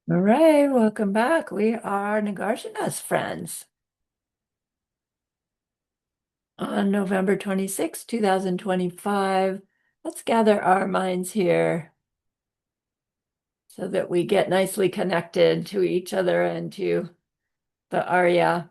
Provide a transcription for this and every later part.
All right, welcome back. We are Nagarjuna's friends. On November 26th, 2025, let's gather our minds here so that we get nicely connected to each other and to the Arya.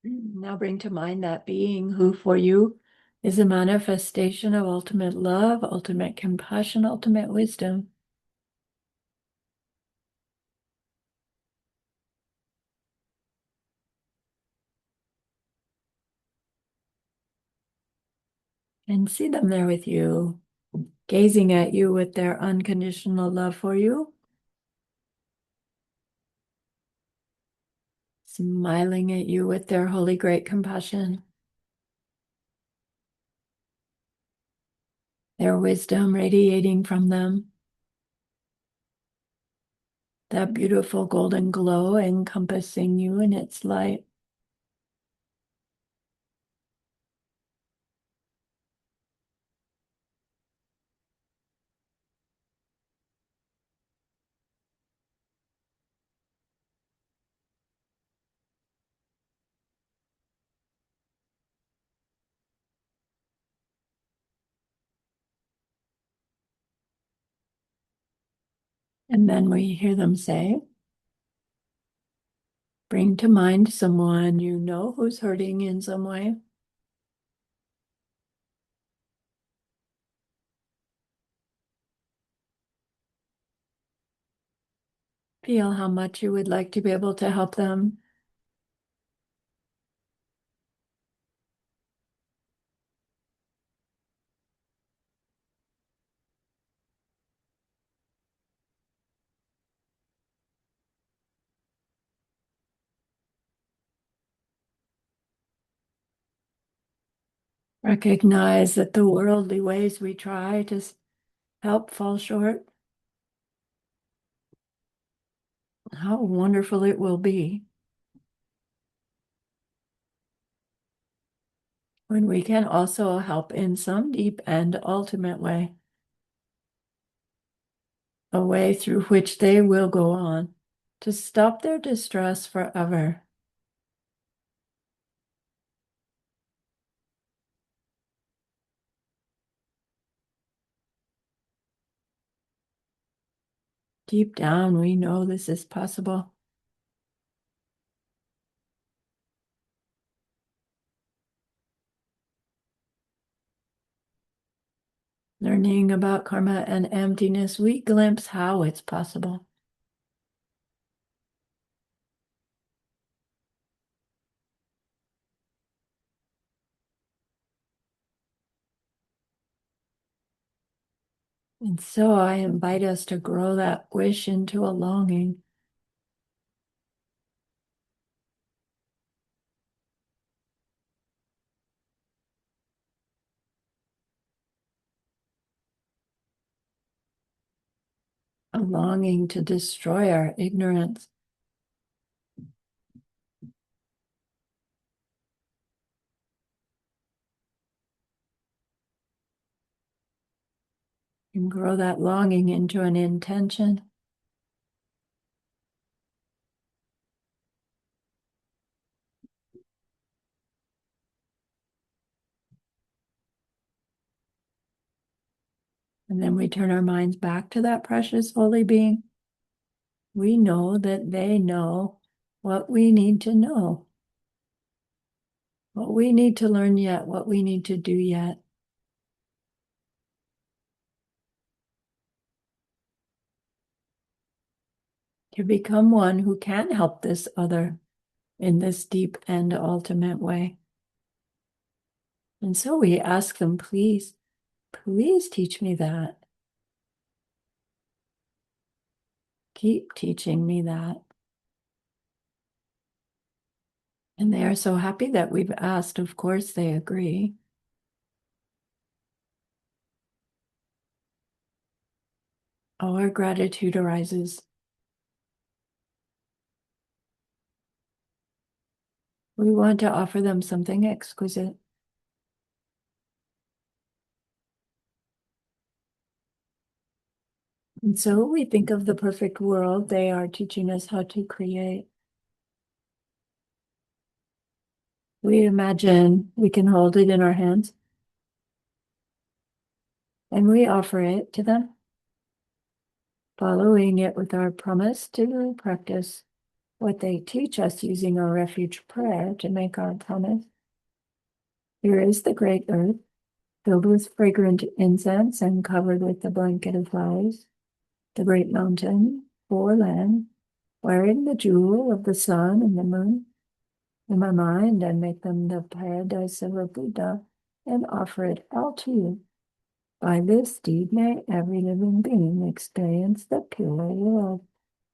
Now bring to mind that being who for you is a manifestation of ultimate love, ultimate compassion, ultimate wisdom. And see them there with you, gazing at you with their unconditional love for you, smiling at you with their holy great compassion, their wisdom radiating from them, that beautiful golden glow encompassing you in its light. And then we hear them say, bring to mind someone you know who's hurting in some way. Feel how much you would like to be able to help them. Recognize that the worldly ways we try to help fall short. How wonderful it will be when we can also help in some deep and ultimate way, a way through which they will go on to stop their distress forever. Deep down, we know this is possible. Learning about karma and emptiness, we glimpse how it's possible. And so I invite us to grow that wish into a longing. A longing to destroy our ignorance and grow that longing into an intention. And then we turn our minds back to that precious holy being. We know that they know what we need to know, what we need to learn yet, what we need to do yet. To become one who can help this other in this deep and ultimate way. And so we ask them, please, please teach me that. Keep teaching me that. And they are so happy that we've asked. Of course, they agree. Our gratitude arises. We want to offer them something exquisite. And so we think of the perfect world they are teaching us how to create. We imagine we can hold it in our hands and we offer it to them, following it with our promise to practice what they teach us using our refuge prayer to make our promise. Here is the great earth, filled with fragrant incense and covered with the blanket of flowers, the great mountain, or land, wearing the jewel of the sun and the moon in my mind, and make them the paradise of a Buddha, and offer it all to you. By this deed, may every living being experience the purity of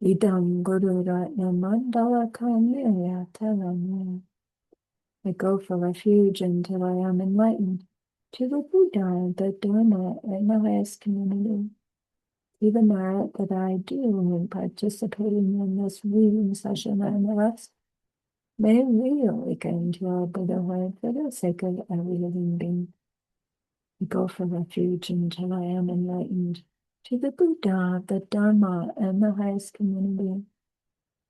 Idam Guru Ratna Mandala Kamya Telanya. I go for refuge until I am enlightened to the Buddha, the Dharma, and the highest community. See the merit that I do in participating in this reading session and the rest. May we awaken to our Buddhahood for the sake of every living being. I go for refuge until I am enlightened to the Buddha, the Dharma, and the highest community.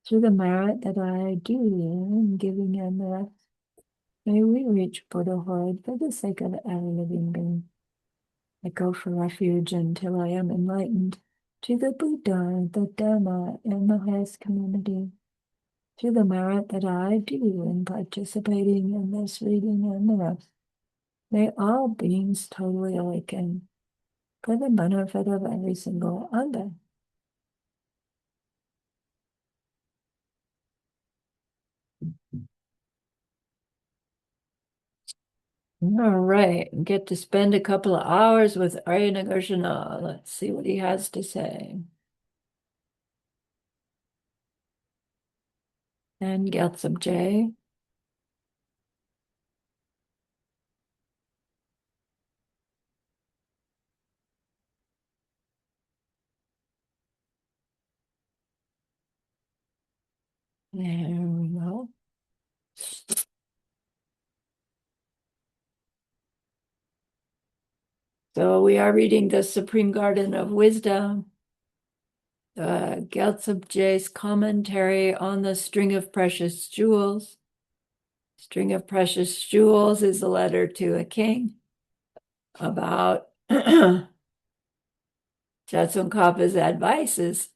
Through the merit that I do in giving and the rest, may we reach Buddhahood for the sake of every living being. I go for refuge until I am enlightened to the Buddha, the Dharma, and the highest community. Through the merit that I do in participating in this reading and the rest, may all beings totally awaken for the benefit of every single other. All right, get to spend a couple of hours with Arya Nagarjuna. Let's see what he has to say. And Gyaltsab J. There we go. So we are reading the Supreme Garden of Wisdom, Gyaltsab J's commentary on the String of Precious Jewels. String of Precious Jewels is a letter to a king about Tsongkhapa's advices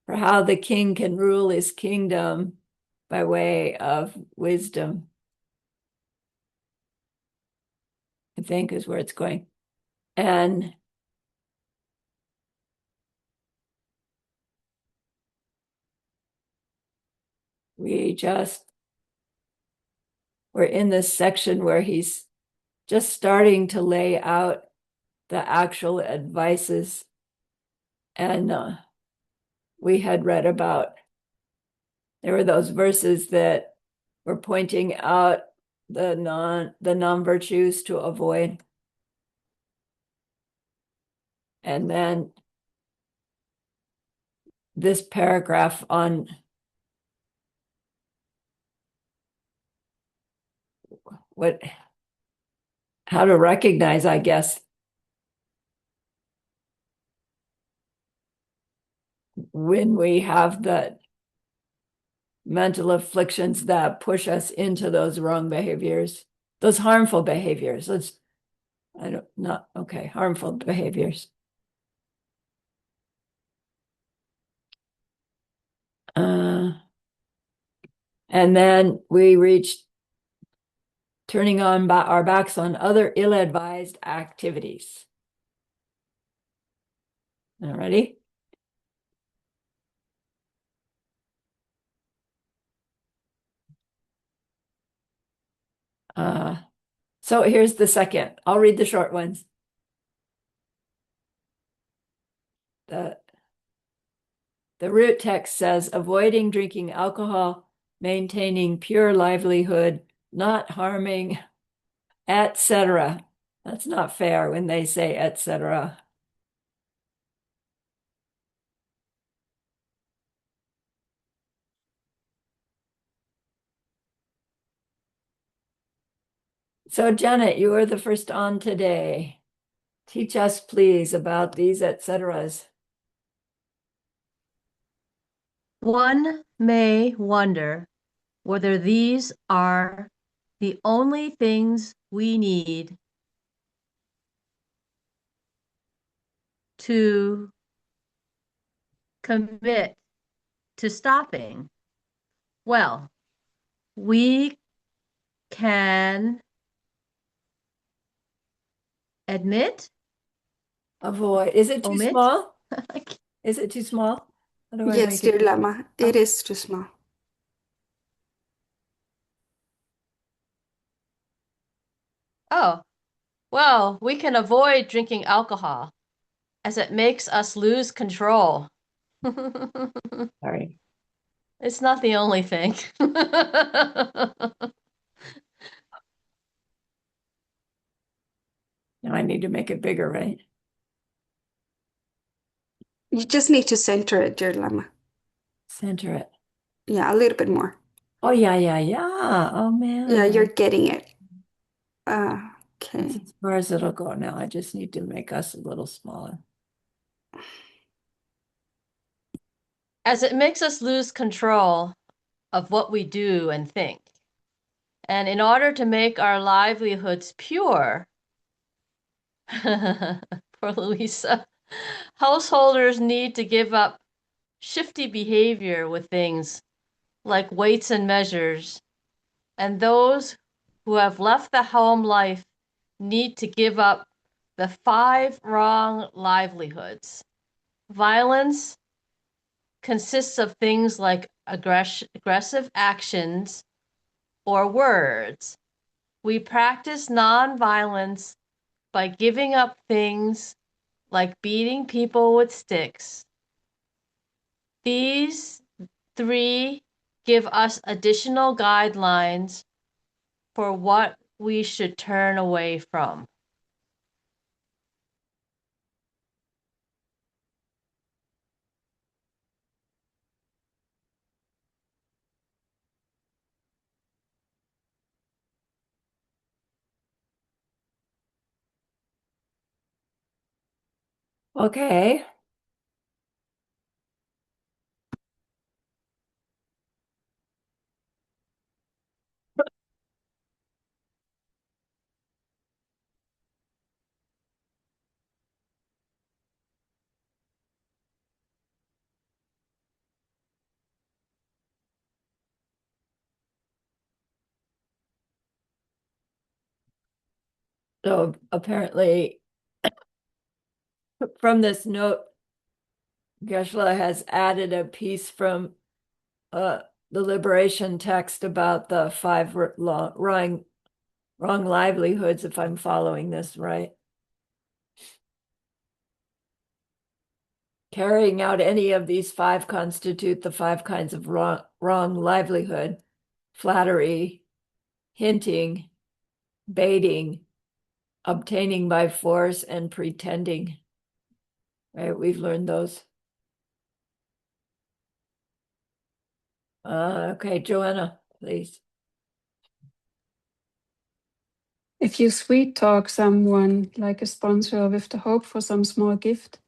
for how the king can rule his kingdom by way of wisdom, I think is where it's going. And we're in this section where he's just starting to lay out the actual advices. And we had read about, there were those verses that were pointing out the non-virtues to avoid. And then this paragraph on how to recognize, I guess, when we have the mental afflictions that push us into those wrong behaviors, those harmful behaviors. Harmful behaviors. Uh, And then we reached turning on our backs on other ill-advised activities. All righty. So here's the second. I'll read the short ones. The root text says, avoiding drinking alcohol, maintaining pure livelihood, not harming, etc. That's not fair when they say etc. So Janet, you were the first on today. Teach us, please, about these etceteras. One may wonder whether these are the only things we need to commit to stopping. Well, we can admit, Avoid. Is it too omit. small? Is it too small? How do I Yes, make it? dear Lama, it is too small. Oh, well, we can avoid drinking alcohol as it makes us lose control. Sorry. It's not the only thing. Now I need to make it bigger, right? You just need to center it, dear Lama. Center it. Yeah, a little bit more. Oh, yeah, yeah, yeah. Oh, man. Yeah, you're getting it. That's Okay. as far as it'll go now. I just need to make us a little smaller. As it makes us lose control of what we do and think. And in order to make our livelihoods pure, for Louisa, householders need to give up shifty behavior with things like weights and measures, and those who have left the home life need to give up the 5 wrong livelihoods. Violence consists of things like aggressive actions or words. We practice nonviolence by giving up things like beating people with sticks. These 3 give us additional guidelines for what we should turn away from. Okay. So apparently, from this note, Geshe-la has added a piece from the liberation text about the 5 wrong livelihoods, if I'm following this right. Carrying out any of these 5 constitute the 5 kinds of wrong livelihood: flattery, hinting, baiting, obtaining by force, and pretending. Right, we've learned those. Okay, Joanna, please. If you sweet talk someone like a sponsor with the hope for some small gift,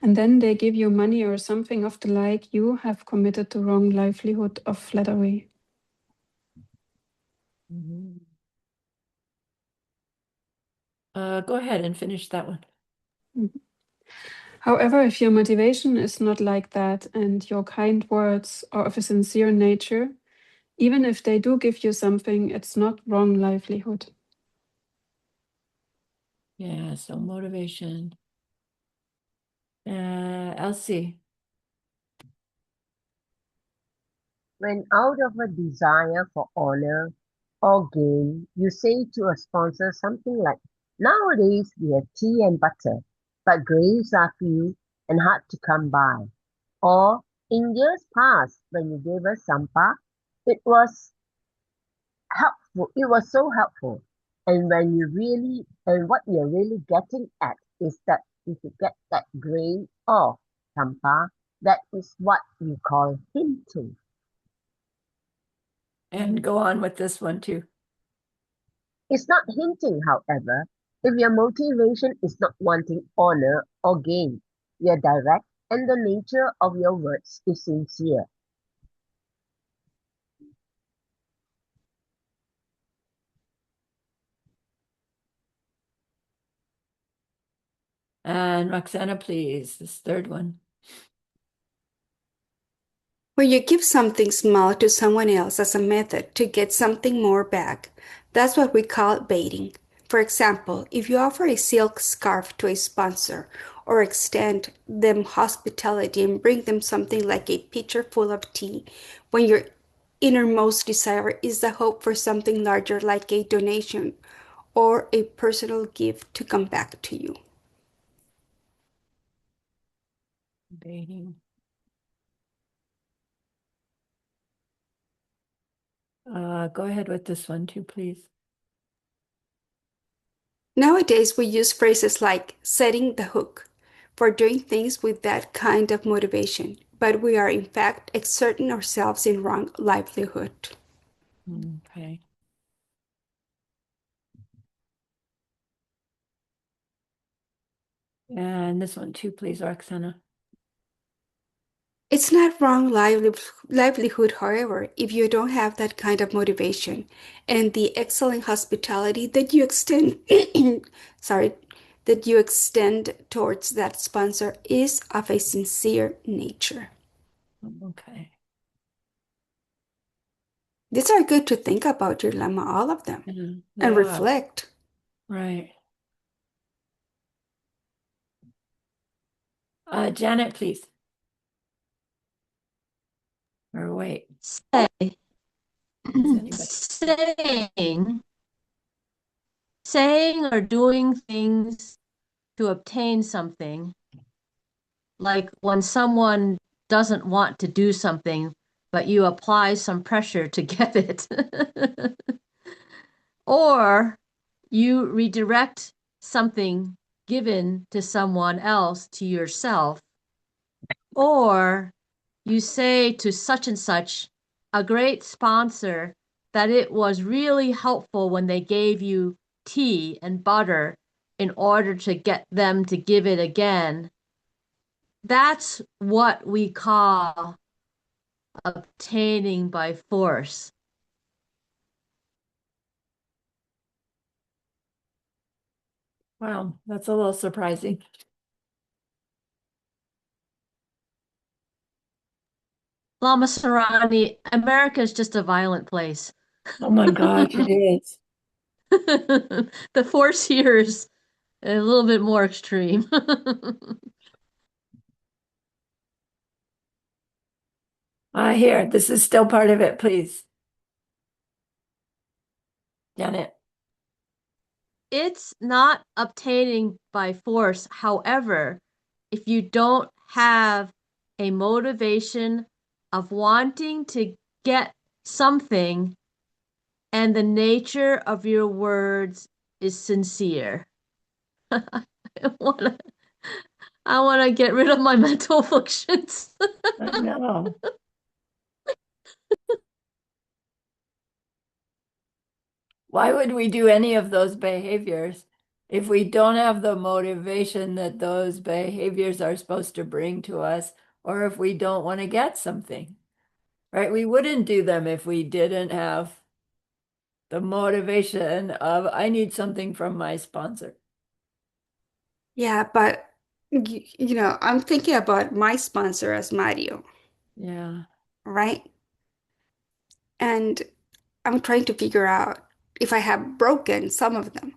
and then they give you money or something of the like, you have committed the wrong livelihood of flattery. Go ahead and finish that one. Mhm. However, if your motivation is not like that and your kind words are of a sincere nature, even if they do give you something, it's not wrong livelihood. Yeah, so motivation. Elsie. When out of a desire for honor or gain, you say to a sponsor something like, nowadays we have tea and butter, but graves are few and hard to come by. Or, in years past, when you gave us sampa, it was it was so helpful. And what you're really getting at is that if you get that grain of sampa, that is what you call hinting. And go on with this one too. It's not hinting, however, if your motivation is not wanting honor or gain. You're direct and the nature of your words is sincere. And Roxana, please, this third one. Where you give something small to someone else as a method to get something more back. That's what we call baiting. For example, if you offer a silk scarf to a sponsor or extend them hospitality and bring them something like a pitcher full of tea, when your innermost desire is the hope for something larger like a donation or a personal gift to come back to you. Baiting. Go ahead with this one too, please. Nowadays, we use phrases like setting the hook for doing things with that kind of motivation, but we are in fact exerting ourselves in wrong livelihood. Okay. And this one too, please, Roxana. It's not wrong livelihood, however, if you don't have that kind of motivation and the excellent hospitality that you extend, sorry, that you extend towards that sponsor is of a sincere nature. Okay. These are good to think about, your lemma, all of them, Yeah, and they are. reflect. Right. Janet, please. Or wait, Say, is anybody? saying or doing things to obtain something, like when someone doesn't want to do something, but you apply some pressure to get it. Or you redirect something given to someone else to yourself. Or you say to such and such, a great sponsor, that it was really helpful when they gave you tea and butter in order to get them to give it again. That's what we call obtaining by force. Wow, that's a little surprising. Lama Sarani, America is just a violent place. Oh my gosh, it is. The force here is a little bit more extreme. Here, this is still part of it, please. Janet. It's not obtaining by force. However, if you don't have a motivation of wanting to get something and the nature of your words is sincere. I want to get rid of my mental afflictions. I know. Why would we do any of those behaviors if we don't have the motivation that those behaviors are supposed to bring to us, or if we don't want to get something, right? We wouldn't do them if we didn't have the motivation of, I need something from my sponsor. Yeah, but I'm thinking about my sponsor as Mario, Yeah. right? and I'm trying to figure out if I have broken some of them.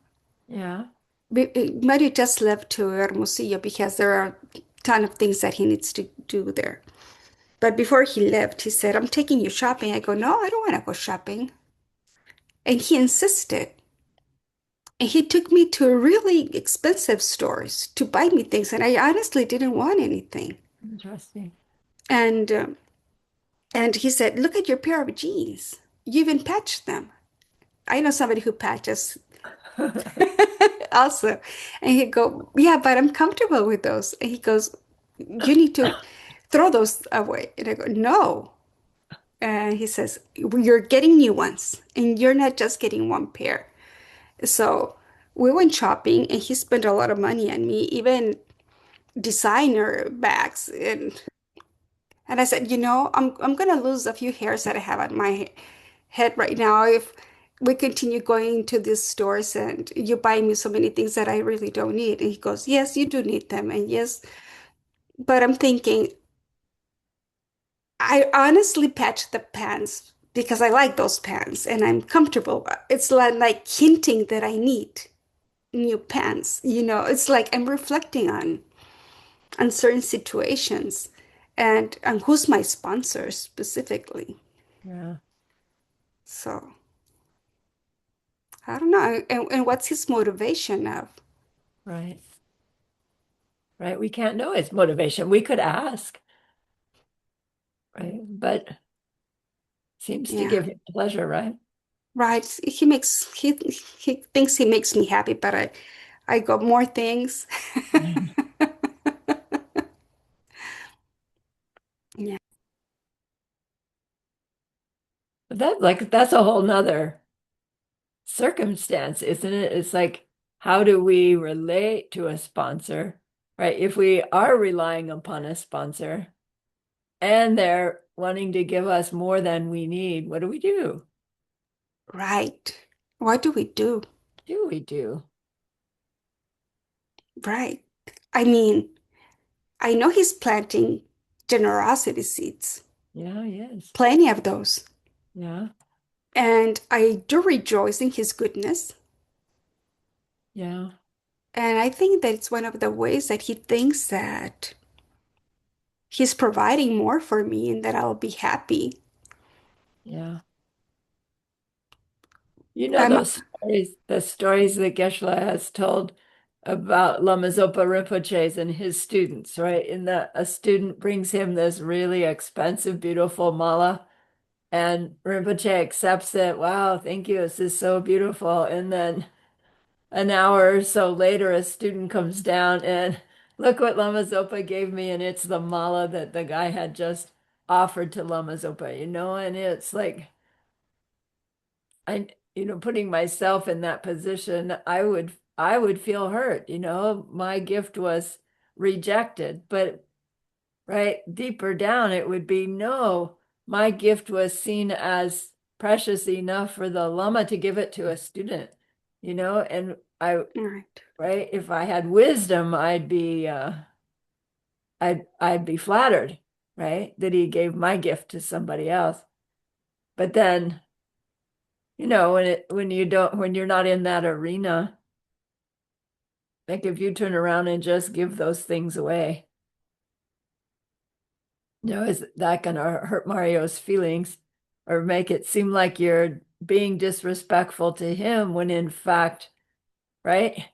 Yeah. Mario just left to Hermosillo because there are a ton of things that he needs to do there. But before he left, he said, I'm taking you shopping. I go, no, I don't want to go shopping. And he insisted. And he took me to really expensive stores to buy me things. And I honestly didn't want anything. Interesting. And and he said, look at your pair of jeans. You even patched them. I know somebody who patches also. And he go, yeah, but I'm comfortable with those. And he goes, you need to throw those away. And I go, no. And he says, you're getting new ones, and you're not just getting one pair. So we went shopping, and he spent a lot of money on me, even designer bags. And I said, I'm gonna lose a few hairs that I have on my head right now if we continue going to these stores and you buy me so many things that I really don't need. And he goes, yes, you do need them. And yes, but I'm thinking, I honestly patch the pants because I like those pants and I'm comfortable. It's like hinting that I need new pants. It's like I'm reflecting on certain situations and who's my sponsor specifically. Yeah. So I don't know. And what's his motivation of? Right. Right. We can't know his motivation. We could ask, right? But seems to Yeah. give him pleasure, right? Right. He thinks he makes me happy, but I got more things. Yeah. But that's a whole nother circumstance, isn't it? It's like, how do we relate to a sponsor, right? If we are relying upon a sponsor and they're wanting to give us more than we need, what do we do? Right. What do we do? Do we do? Right. I mean, I know he's planting generosity seeds, Yeah, yes. plenty of those. Yeah, And I do rejoice in his goodness. yeah, And I think that it's one of the ways that he thinks that he's providing more for me and that I'll be happy. yeah. You know I'm those stories, the stories that Geshe has told about Lama Zopa Rinpoche's and his students, right? In that a student brings him this really expensive, beautiful mala, and Rinpoche accepts it. Wow, thank you. This is so beautiful. And then an hour or so later, a student comes down and look what Lama Zopa gave me, and it's the mala that the guy had just offered to Lama Zopa, and it's like putting myself in that position, I would feel hurt, my gift was rejected, but right deeper down it would be no, my gift was seen as precious enough for the Lama to give it to a student, and right. right, if I had wisdom, I'd be flattered, right, that he gave my gift to somebody else. But then when you're not in that arena, like if you turn around and just give those things away, is that gonna hurt Mario's feelings or make it seem like you're being disrespectful to him when in fact, right,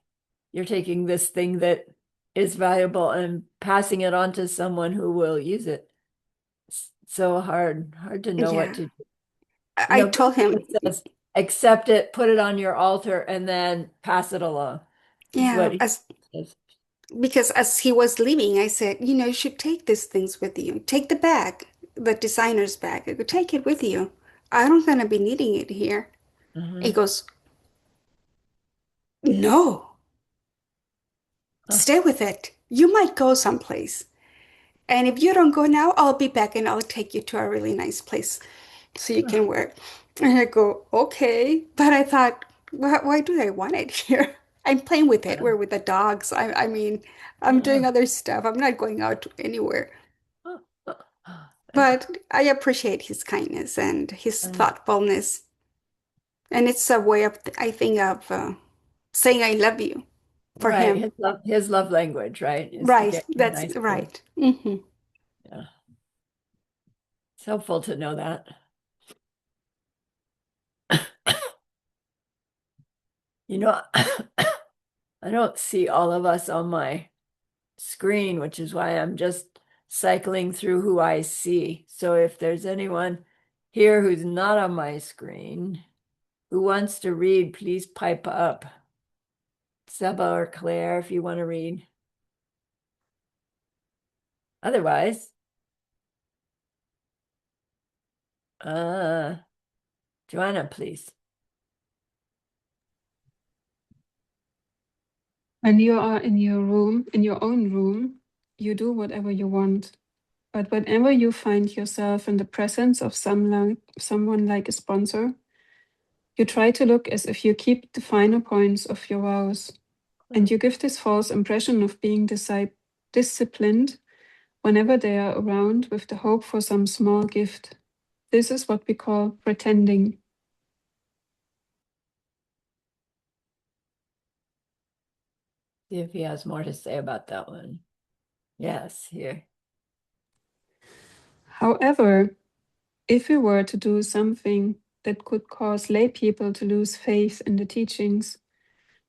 you're taking this thing that is valuable and passing it on to someone who will use it. It's so hard to know what Yeah. to do. I told him, Buddhism says accept it, put it on your altar, and then pass it along, is yeah, what he as says. because as he was leaving, I said, you should take these things with you. Take the bag, the designer's bag. I go, take it with you. I don't gonna be needing it here. He Uh-huh. goes, no, Huh. stay with it. You might go someplace. And if you don't go now, I'll be back and I'll take you to a really nice place so you can wear it. And I go, okay. But I thought, why do I want it here? I'm playing with it. We're with the dogs. I mean, I'm doing Uh-huh. other stuff. I'm not going out anywhere. Huh. But I appreciate his kindness and his Uh, thoughtfulness. And it's a way of, I think, of saying I love you for right. him. His love language, right, is to Right. get you That's nice things. right. Hmm. Yeah. It's helpful to know that. You know, I don't see all of us on my screen, which is why I'm just cycling through who I see. So if there's anyone here who's not on my screen who wants to read, please pipe up. Seba or Claire, if you want to read. Otherwise, uh, Joanna, please. When you are in your room, in your own room, you do whatever you want. But whenever you find yourself in the presence of someone like a sponsor, you try to look as if you keep the finer points of your vows, and you give this false impression of being disciplined whenever they are around with the hope for some small gift. This is what we call pretending. See if he has more to say about that one. Yes, here. However, if we were to do something that could cause lay people to lose faith in the teachings,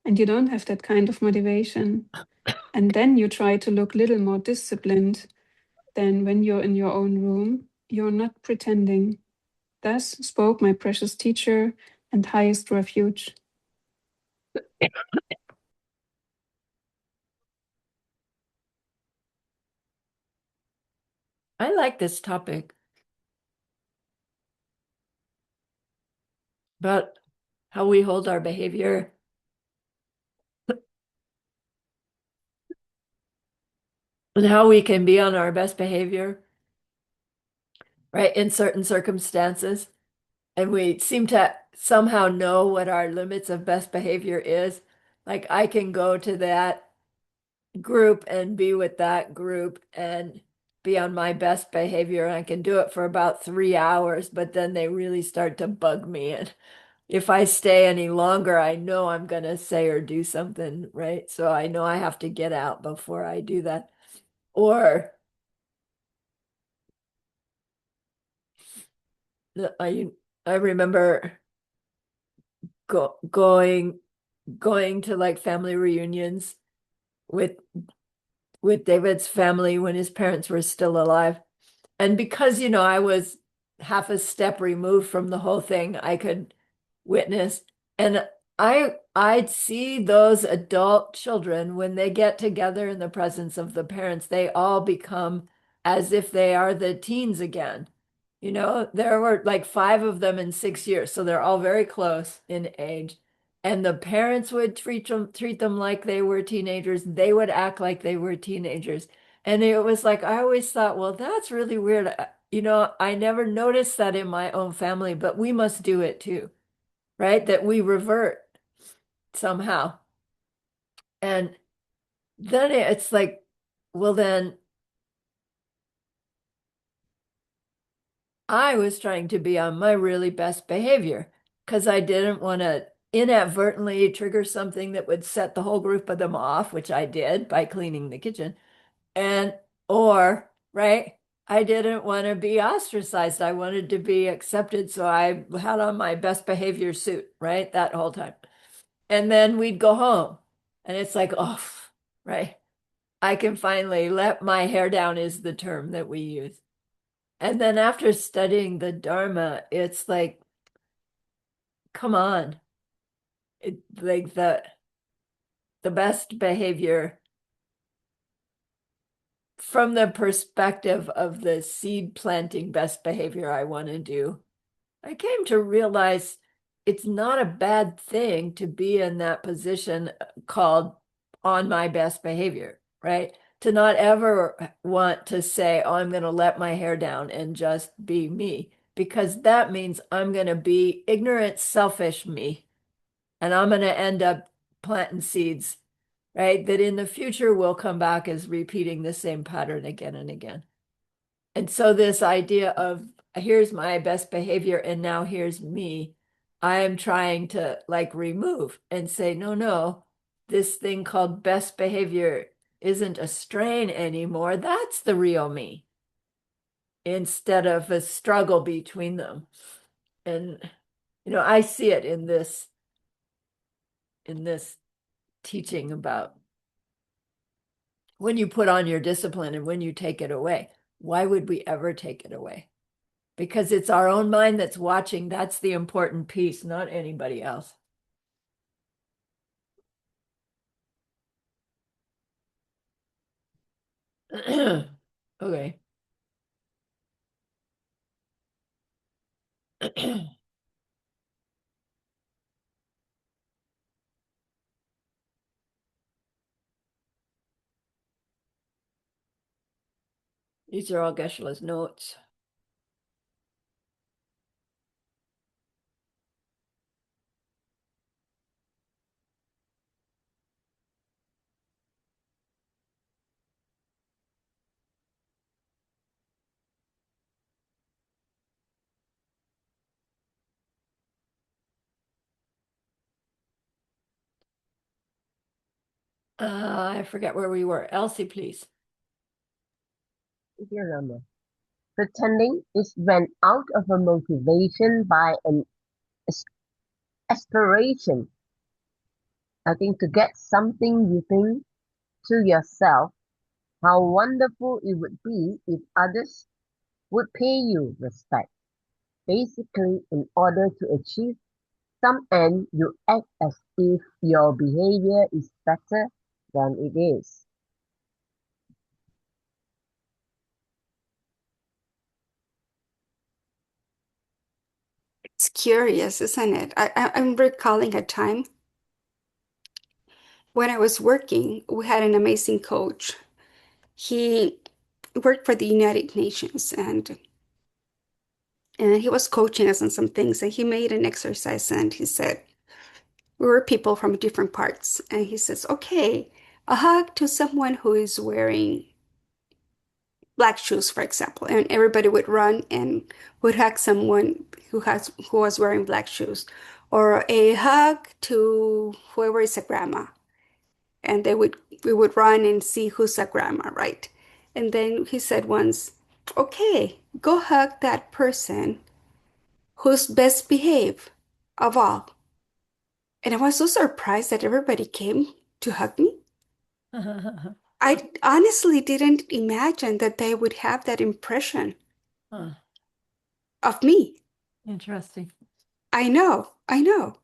and you don't have that kind of motivation, and then you try to look little more disciplined than when you're in your own room, you're not pretending. Thus spoke my precious teacher and highest refuge. I like this topic, but how we hold our behavior and how we can be on our best behavior, right, in certain circumstances. And we seem to somehow know what our limits of best behavior is. Like I can go to that group and be with that group and be on my best behavior. And I can do it for about 3 hours, but then they really start to bug me. And if I stay any longer, I know I'm going to say or do something, right? So I know I have to get out before I do that. Or I I remember going to like family reunions with David's family when his parents were still alive. And because, I was half a step removed from the whole thing, I could witness. And I'd see those adult children when they get together in the presence of the parents, they all become as if they are the teens again. There were like five of them in 6 years, so they're all very close in age. And the parents would treat them like they were teenagers. They would act like they were teenagers. And it was like, I always thought, well, that's really weird. I never noticed that in my own family, but we must do it too, right? That we revert somehow. And then it's like, well, then I was trying to be on my really best behavior because I didn't want to inadvertently trigger something that would set the whole group of them off, which I did by cleaning the kitchen. And, or, right, I didn't want to be ostracized. I wanted to be accepted. So I had on my best behavior suit, right, that whole time. And then we'd go home and it's like, oh, right. I can finally let my hair down, is the term that we use. And then after studying the Dharma, it's like, come on. Like the best behavior from the perspective of the seed planting best behavior I want to do. I came to realize it's not a bad thing to be in that position called on my best behavior, right? To not ever want to say, oh, I'm going to let my hair down and just be me, because that means I'm going to be ignorant, selfish me, and I'm going to end up planting seeds, right? That in the future will come back as repeating the same pattern again and again. And so this idea of here's my best behavior and now here's me, I am trying to like remove and say, no, no, this thing called best behavior isn't a strain anymore. That's the real me instead of a struggle between them. And I see it in this teaching about when you put on your discipline and when you take it away. Why would we ever take it away? Because it's our own mind that's watching. That's the important piece, not anybody else. Okay. These are all Geshe-la's notes. I forget where we were. Elsie, please. If you remember. Pretending is when out of a motivation by an as- aspiration, I think, to get something you think to yourself how wonderful it would be if others would pay you respect. Basically, in order to achieve some end, you act as if your behavior is better than it is. It's curious, isn't it? I'm recalling a time when I was working, we had an amazing coach. He worked for the United Nations and he was coaching us on some things and he made an exercise and he said, we were people from different parts. And he says, okay, a hug to someone who is wearing black shoes, for example, and everybody would run and would hug someone who was wearing black shoes, or a hug to whoever is a grandma, and we would run and see who's a grandma, right? And then he said once, okay, go hug that person who's best behaved of all. And I was so surprised that everybody came to hug me. I honestly didn't imagine that they would have that impression Huh, of me. interesting. I know, I know.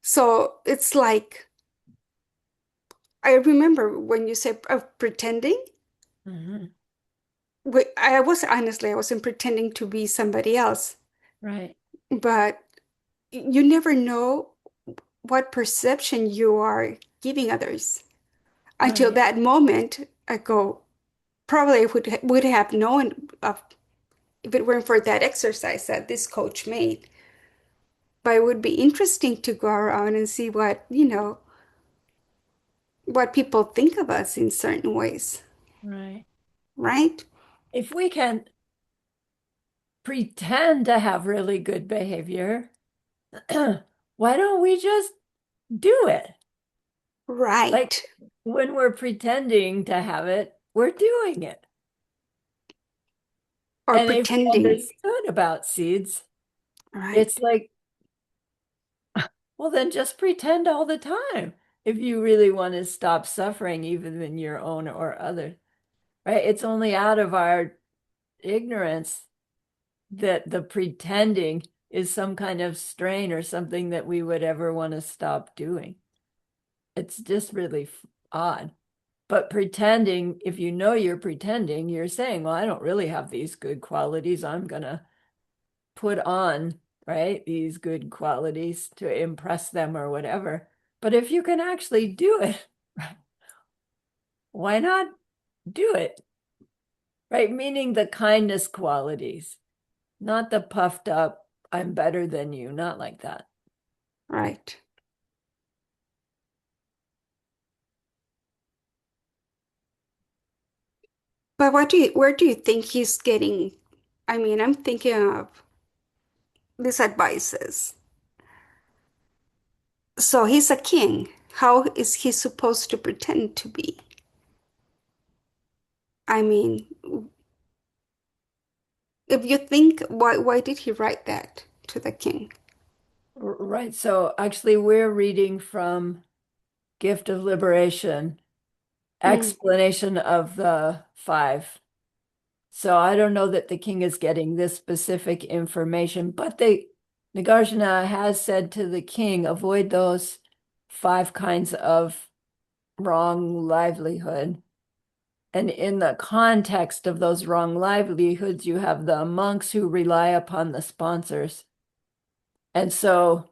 So it's like, I remember when you said pretending, Mhm. I was honestly, I wasn't pretending to be somebody else, Right, but you never know what perception you are giving others. Until right, that moment, I go, probably would have known of if it weren't for that exercise that this coach made. But it would be interesting to go around and see what people think of us in certain ways, right. right? If we can pretend to have really good behavior, why don't we just do it? Like Right. when we're pretending to have it, we're doing it. Or And if we pretending, understood about seeds, right? it's like, well, then just pretend all the time if you really want to stop suffering, even in your own or others, right? It's only out of our ignorance that the pretending is some kind of strain or something that we would ever want to stop doing. It's just really odd. But pretending, if you know you're pretending, you're saying, well, I don't really have these good qualities. I'm going to put on, right, these good qualities to impress them or whatever. But if you can actually do it, why not do it? Right? Meaning the kindness qualities, not the puffed up, I'm better than you, not like that. Right. But where do you think he's getting? I mean, I'm thinking of these advices. So he's a king. How is he supposed to pretend to be? I mean, if you think, why did he write that to the king? Right. So actually, we're reading from Gift of Liberation, Mm, explanation of the five. So I don't know that the king is getting this specific information, but Nagarjuna has said to the king, avoid those five kinds of wrong livelihood. And in the context of those wrong livelihoods, you have the monks who rely upon the sponsors. And so,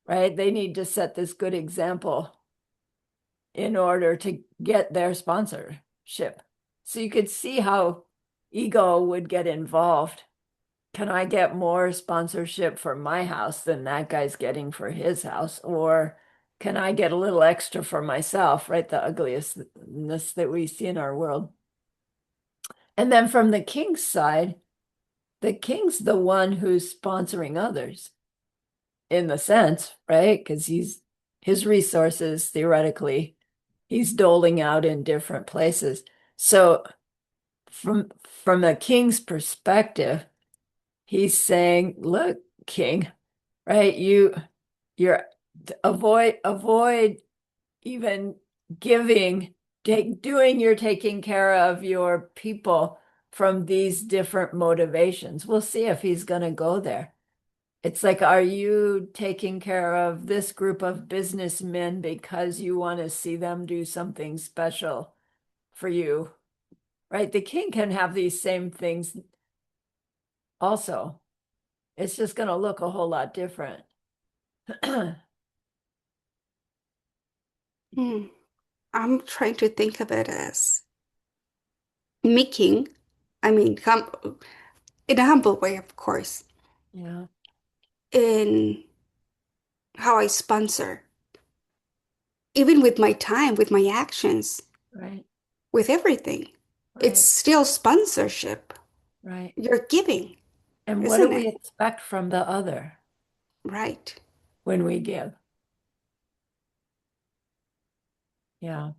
right, they need to set this good example in order to get their sponsorship. So you could see how ego would get involved. Can I get more sponsorship for my house than that guy's getting for his house? Or can I get a little extra for myself, right? The ugliestness that we see in our world. And then from the king's side, the king's the one who's sponsoring others in the sense, right? Because his resources, theoretically, he's doling out in different places. So from the king's perspective, he's saying, look, king, right? You're avoid even giving, doing your taking care of your people from these different motivations. We'll see if he's going to go there. It's like, are you taking care of this group of businessmen because you want to see them do something special for you? Right? The king can have these same things also. It's just going to look a whole lot different. mm. I'm trying to think of it as making, I mean, in a humble way, of course, Yeah, in how I sponsor, even with my time, with my actions, right, with everything. It's right, still sponsorship. right. You're giving, And what do isn't we it? expect from the other Right. when we give? Yeah.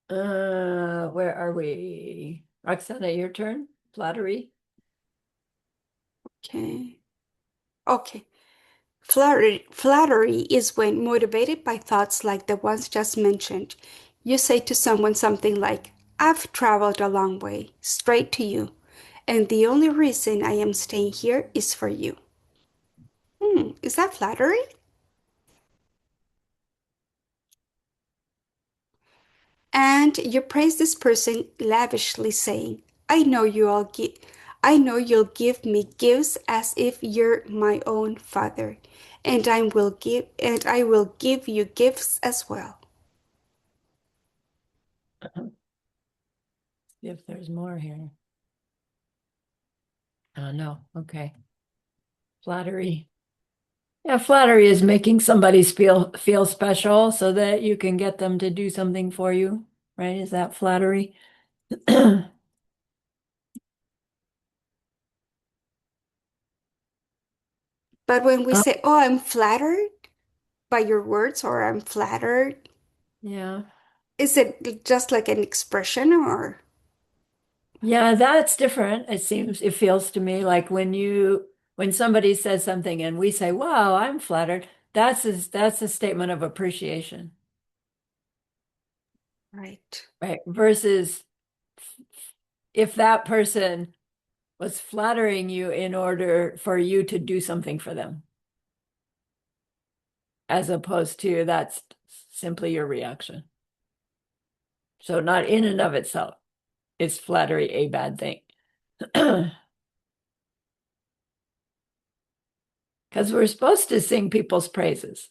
Where are we? Roxana, your turn. Flattery. Okay. Okay. Flattery is when motivated by thoughts like the ones just mentioned. You say to someone something like, I've traveled a long way, straight to you, and the only reason I am staying here is for you. Is that flattery? And you praise this person lavishly, saying, I know you'll give me gifts as if you're my own father, and I will give you gifts as well. If there's more here. No. Okay. Flattery. Yeah, flattery is making somebody feel special so that you can get them to do something for you, right? Is that flattery? But when we Uh, say, oh, I'm flattered by your words or I'm flattered, yeah. is it just like an expression or? Yeah, that's different. It feels to me like when somebody says something and we say, "Wow, I'm flattered." That's a statement of appreciation, Right. right? Versus if that person was flattering you in order for you to do something for them, as opposed to that's simply your reaction. So not in and of itself is flattery a bad thing. Because we're supposed to sing people's praises.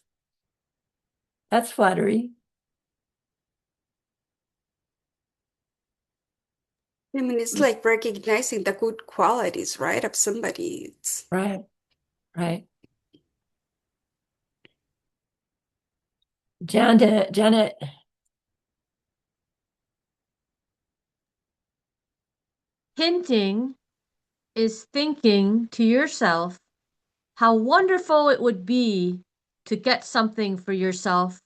That's flattery. I mean, it's like recognizing the good qualities, right, of somebody. It's Right, right. Janet, Hinting is thinking to yourself how wonderful it would be to get something for yourself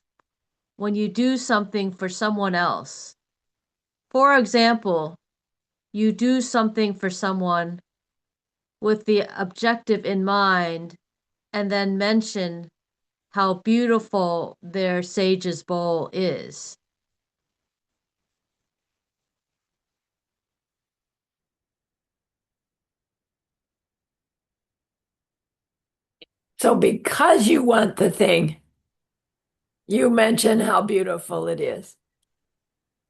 when you do something for someone else. For example, you do something for someone with the objective in mind and then mention how beautiful their sage's bowl is. so because you want the thing, you mention how beautiful it is,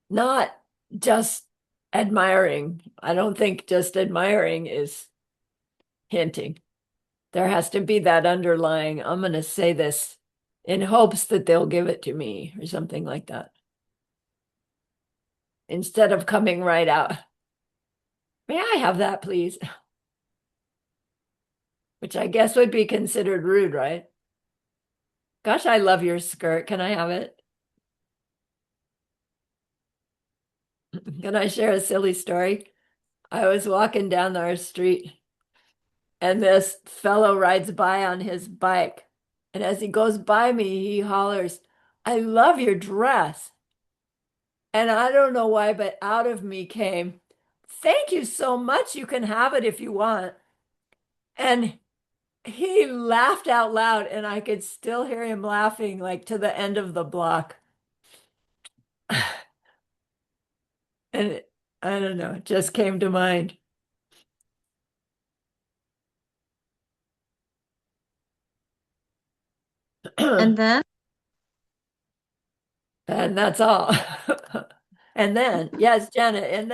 not just admiring. I don't think just admiring is hinting. There has to be that underlying, I'm going to say this in hopes that they'll give it to me or something like that. Instead of coming right out, may I have that, please? Which I guess would be considered rude, right? Gosh, I love your skirt. Can I have it? Can I share a silly story? I was walking down our street and this fellow rides by on his bike. And as he goes by me, he hollers, I love your dress. And I don't know why, but out of me came, thank you so much. You can have it if you want. And he laughed out loud, and I could still hear him laughing like to the end of the block. And I don't know, it just came to mind. And then, And that's all. And then, yes, Janet, and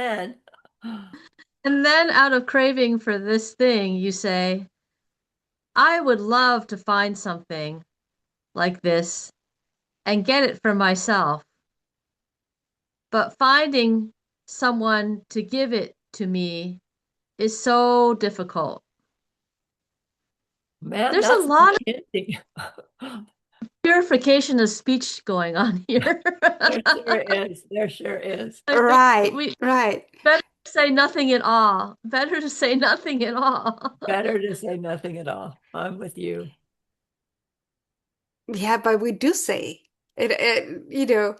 then out of craving for this thing, you say, I would love to find something like this and get it for myself. But finding someone to give it to me is so difficult. man, There's a that's lot of hinting. purification of speech going on here. There sure is. There sure is. I think Right, we right. better say nothing at all. Better to say nothing at all. Better to say nothing at all. I'm with you. Yeah, but we do say it.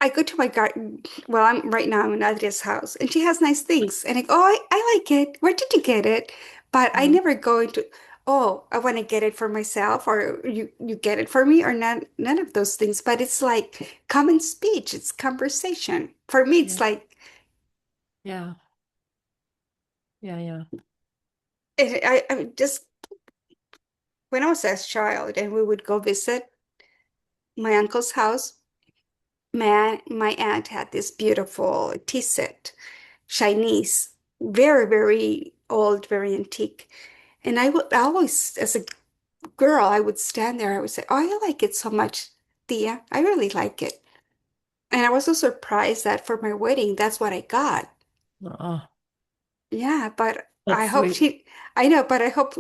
I go to my garden. Well, I'm in Adria's house, and she has nice things. And I go, oh, I like it. Where did you get it? But I Mhm. never go into, oh, I want to get it for myself, or you get it for me, or none of those things. But it's like common speech. It's conversation. For me, it's Yeah. like Yeah. Yeah. I just when I was a child, and we would go visit my uncle's house. My aunt had this beautiful tea set, Chinese, very, very old, very antique. And I would always, as a girl, I would stand there. I would say, "Oh, I like it so much, Tia. I really like it." And I was so surprised that for my wedding, that's what I got. Oh, Yeah, but I that's hope sweet. I know, but I hope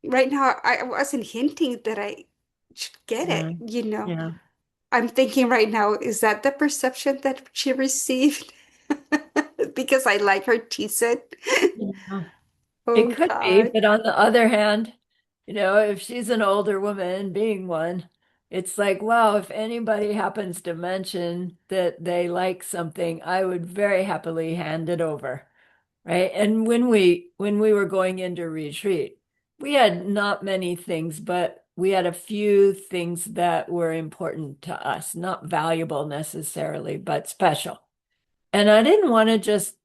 right now I wasn't hinting that I should get Yeah. it. Yeah. I'm thinking right now, is that the perception that she received? Because I like her tea set. Yeah. Oh It could be, God. but on the other hand, if she's an older woman, being one, it's like, wow, if anybody happens to mention that they like something, I would very happily hand it over, right? And when we were going into retreat, we had not many things, but we had a few things that were important to us, not valuable necessarily, but special. And I didn't want to just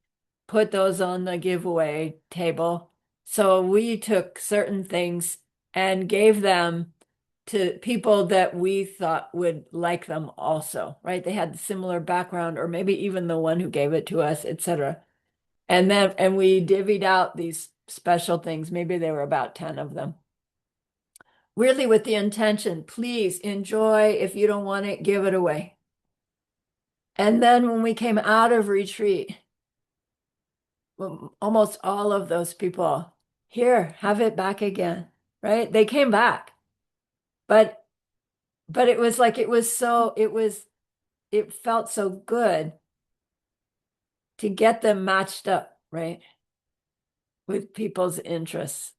put those on the giveaway table. So we took certain things and gave them to people that we thought would like them also, right? They had similar background, or maybe even the one who gave it to us, etc. And we divvied out these special things. Maybe there were about 10 of them. Really with the intention, please enjoy. If you don't want it, give it away. And then when we came out of retreat, almost all of those people, here, have it back again, right? They came back, but But it was like, it felt so good to get them matched up, right? With people's interests.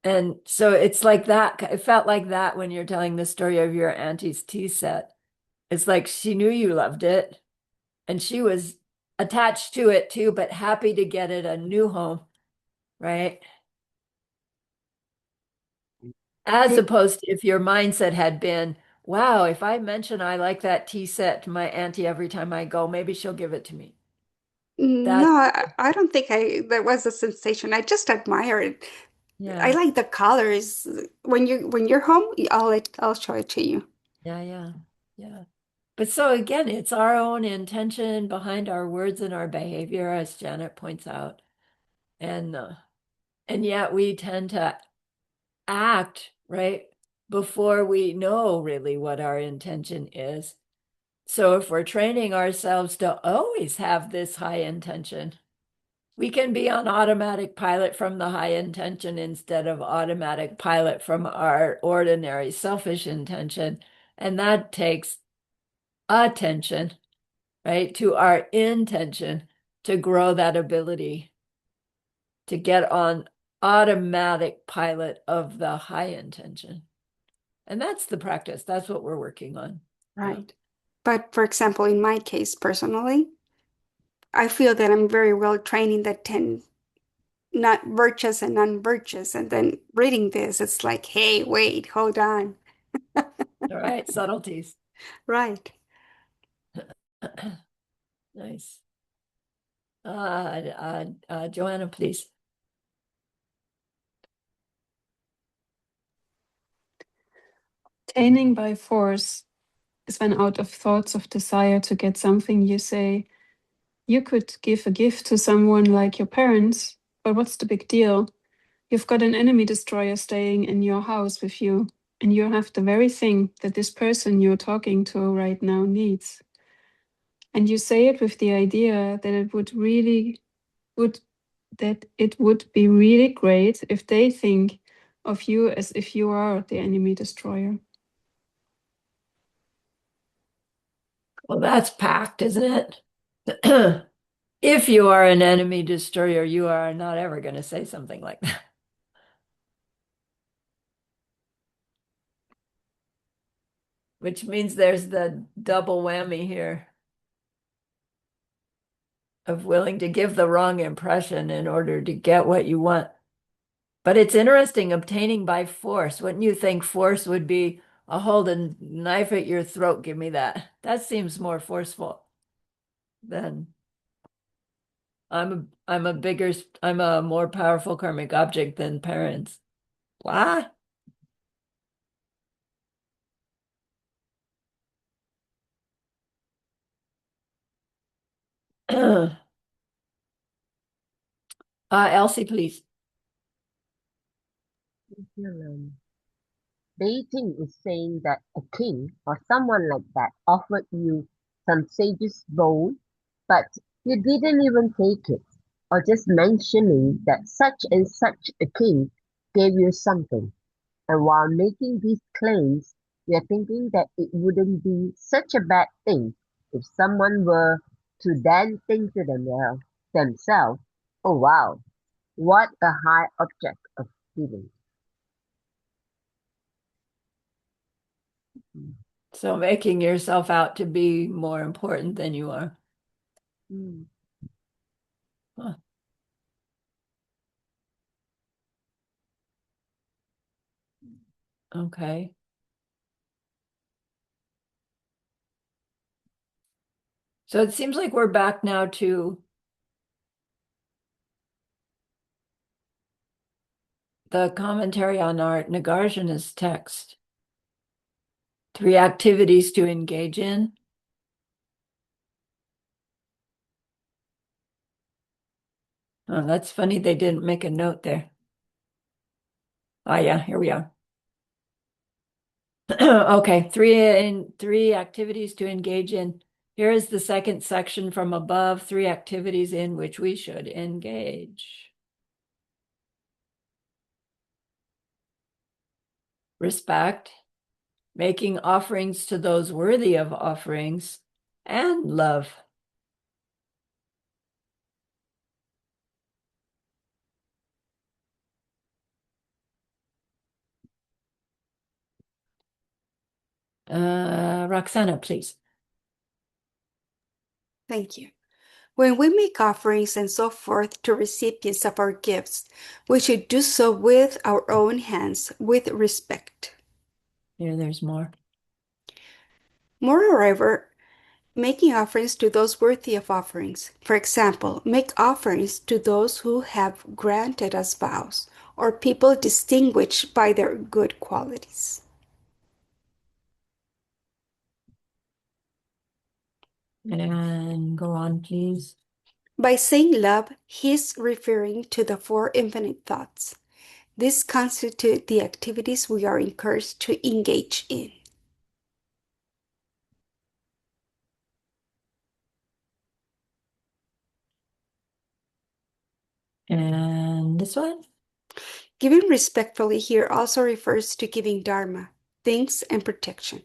And so it's like that. It felt like that when you're telling the story of your auntie's tea set. It's like she knew you loved it and she was attached to it too, but happy to get it a new home, right? As It- opposed to if your mindset had been, wow, if I mention I like that tea set to my auntie every time I go, maybe she'll give it to me. no, That's, I don't think that was a sensation. I just admire it. I yeah, like the colors. When you're home, I'll show it to you. yeah, yeah, yeah. But so again, it's our own intention behind our words and our behavior, as Janet points out. And yet we tend to act, right, before we know really what our intention is. So if we're training ourselves to always have this high intention, we can be on automatic pilot from the high intention instead of automatic pilot from our ordinary selfish intention. And that takes attention, right, to our intention to grow that ability to get on automatic pilot of the high intention. And that's the practice. That's what we're working on. Yeah. Right. But for example, in my case personally, I feel that I'm very well trained in the 10 not virtuous and non-virtuous. And then reading this, it's like, hey, wait, hold on. All right. Subtleties. Right. Nice. Joanna, please. Obtaining by force is when out of thoughts of desire to get something you say, you could give a gift to someone like your parents, but what's the big deal? You've got an enemy destroyer staying in your house with you, and you have the very thing that this person you're talking to right now needs. And you say it with the idea that would it would be really great if they think of you as if you are the enemy destroyer. Well, that's packed, isn't it? If you are an enemy destroyer, you are not ever going to say something like that. Which means there's the double whammy here of willing to give the wrong impression in order to get what you want. But it's interesting, obtaining by force. Wouldn't you think force would be a hold a knife at your throat, give me that? That seems more forceful than I'm a more powerful karmic object than parents. What? Elsie, please. Dating is saying that a king or someone like that offered you some sage's bowl, but you didn't even take it, or just mentioning that such and such a king gave you something. And while making these claims, we are thinking that it wouldn't be such a bad thing if someone were to then think to themselves, oh wow, what a high object of feeling. So making yourself out to be more important than you are. Mm. Huh. Okay. So it seems like we're back now to the commentary on our Nagarjuna's text. 3 activities to engage in. Oh, that's funny. They didn't make a note there. Oh yeah, here we are. Okay, 3 activities to engage in. Here is the second section from above, 3 activities in which we should engage. Respect, making offerings to those worthy of offerings, and love. Roxana, please. Thank you. When we make offerings and so forth to recipients of our gifts, we should do so with our own hands, with respect. Here, there's more. Moreover, making offerings to those worthy of offerings. For example, make offerings to those who have granted us vows, or people distinguished by their good qualities. And go on, please. By saying love, he's referring to the four infinite thoughts. These constitute the activities we are encouraged to engage in. And this one? Giving respectfully here also refers to giving dharma, thanks, and protection.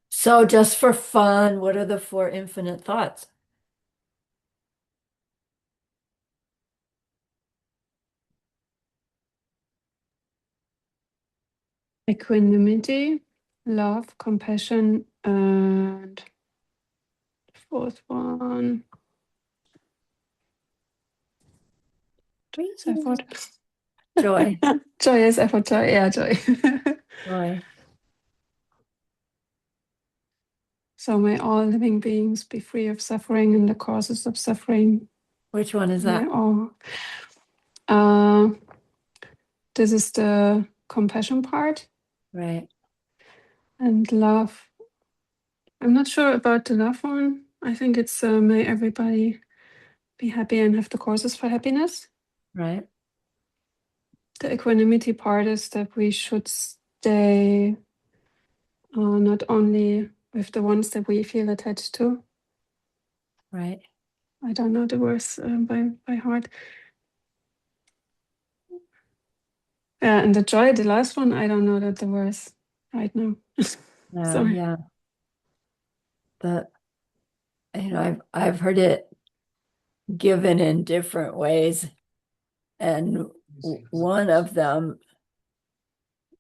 So just for fun, what are the four infinite thoughts? Equanimity, love, compassion, and the fourth one. Joyous effort. Joy. Joyous effort, joy. Yeah, joy. Joy. So may all living beings be free of suffering and the causes of suffering. Which one is May that? all. This is the compassion part. Right. And love. I'm not sure about the love one. I think it's may everybody be happy and have the causes for happiness. Right. The equanimity part is that we should stay not only with the ones that we feel attached to. Right. I don't know the words by heart. And the joy, the last one, I don't know that the words right now. Sorry. Yeah. I've heard it given in different ways, and one of them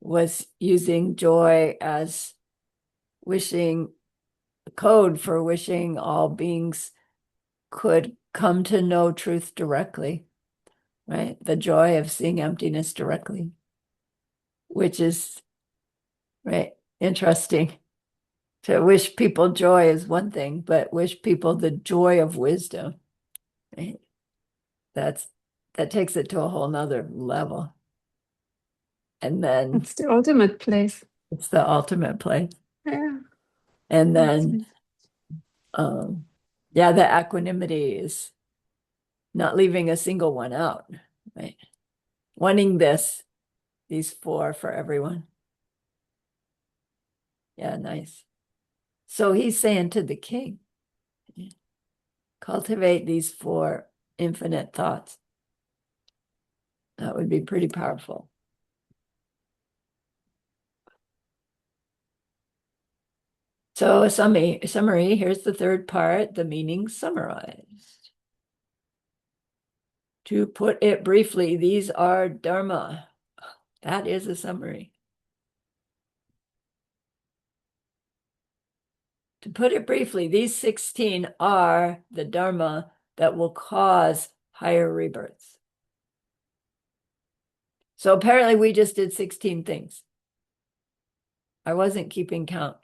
was using joy as wishing code for wishing all beings could come to know truth directly, right? The joy of seeing emptiness directly, which is right, interesting. To wish people joy is one thing, but wish people the joy of wisdom, right? That takes it to a whole nother level. And then It's the ultimate place. it's the ultimate place. Yeah. And then yeah, the equanimity is not leaving a single one out, right? Wanting these four for everyone. Yeah, nice. So he's saying to the king, cultivate these four infinite thoughts. That would be pretty powerful. So a summary, here's the third part, the meaning summarized. To put it briefly, these are dharma. That is a summary. To put it briefly, these 16 are the dharma that will cause higher rebirths. So apparently we just did 16 things. I wasn't keeping count.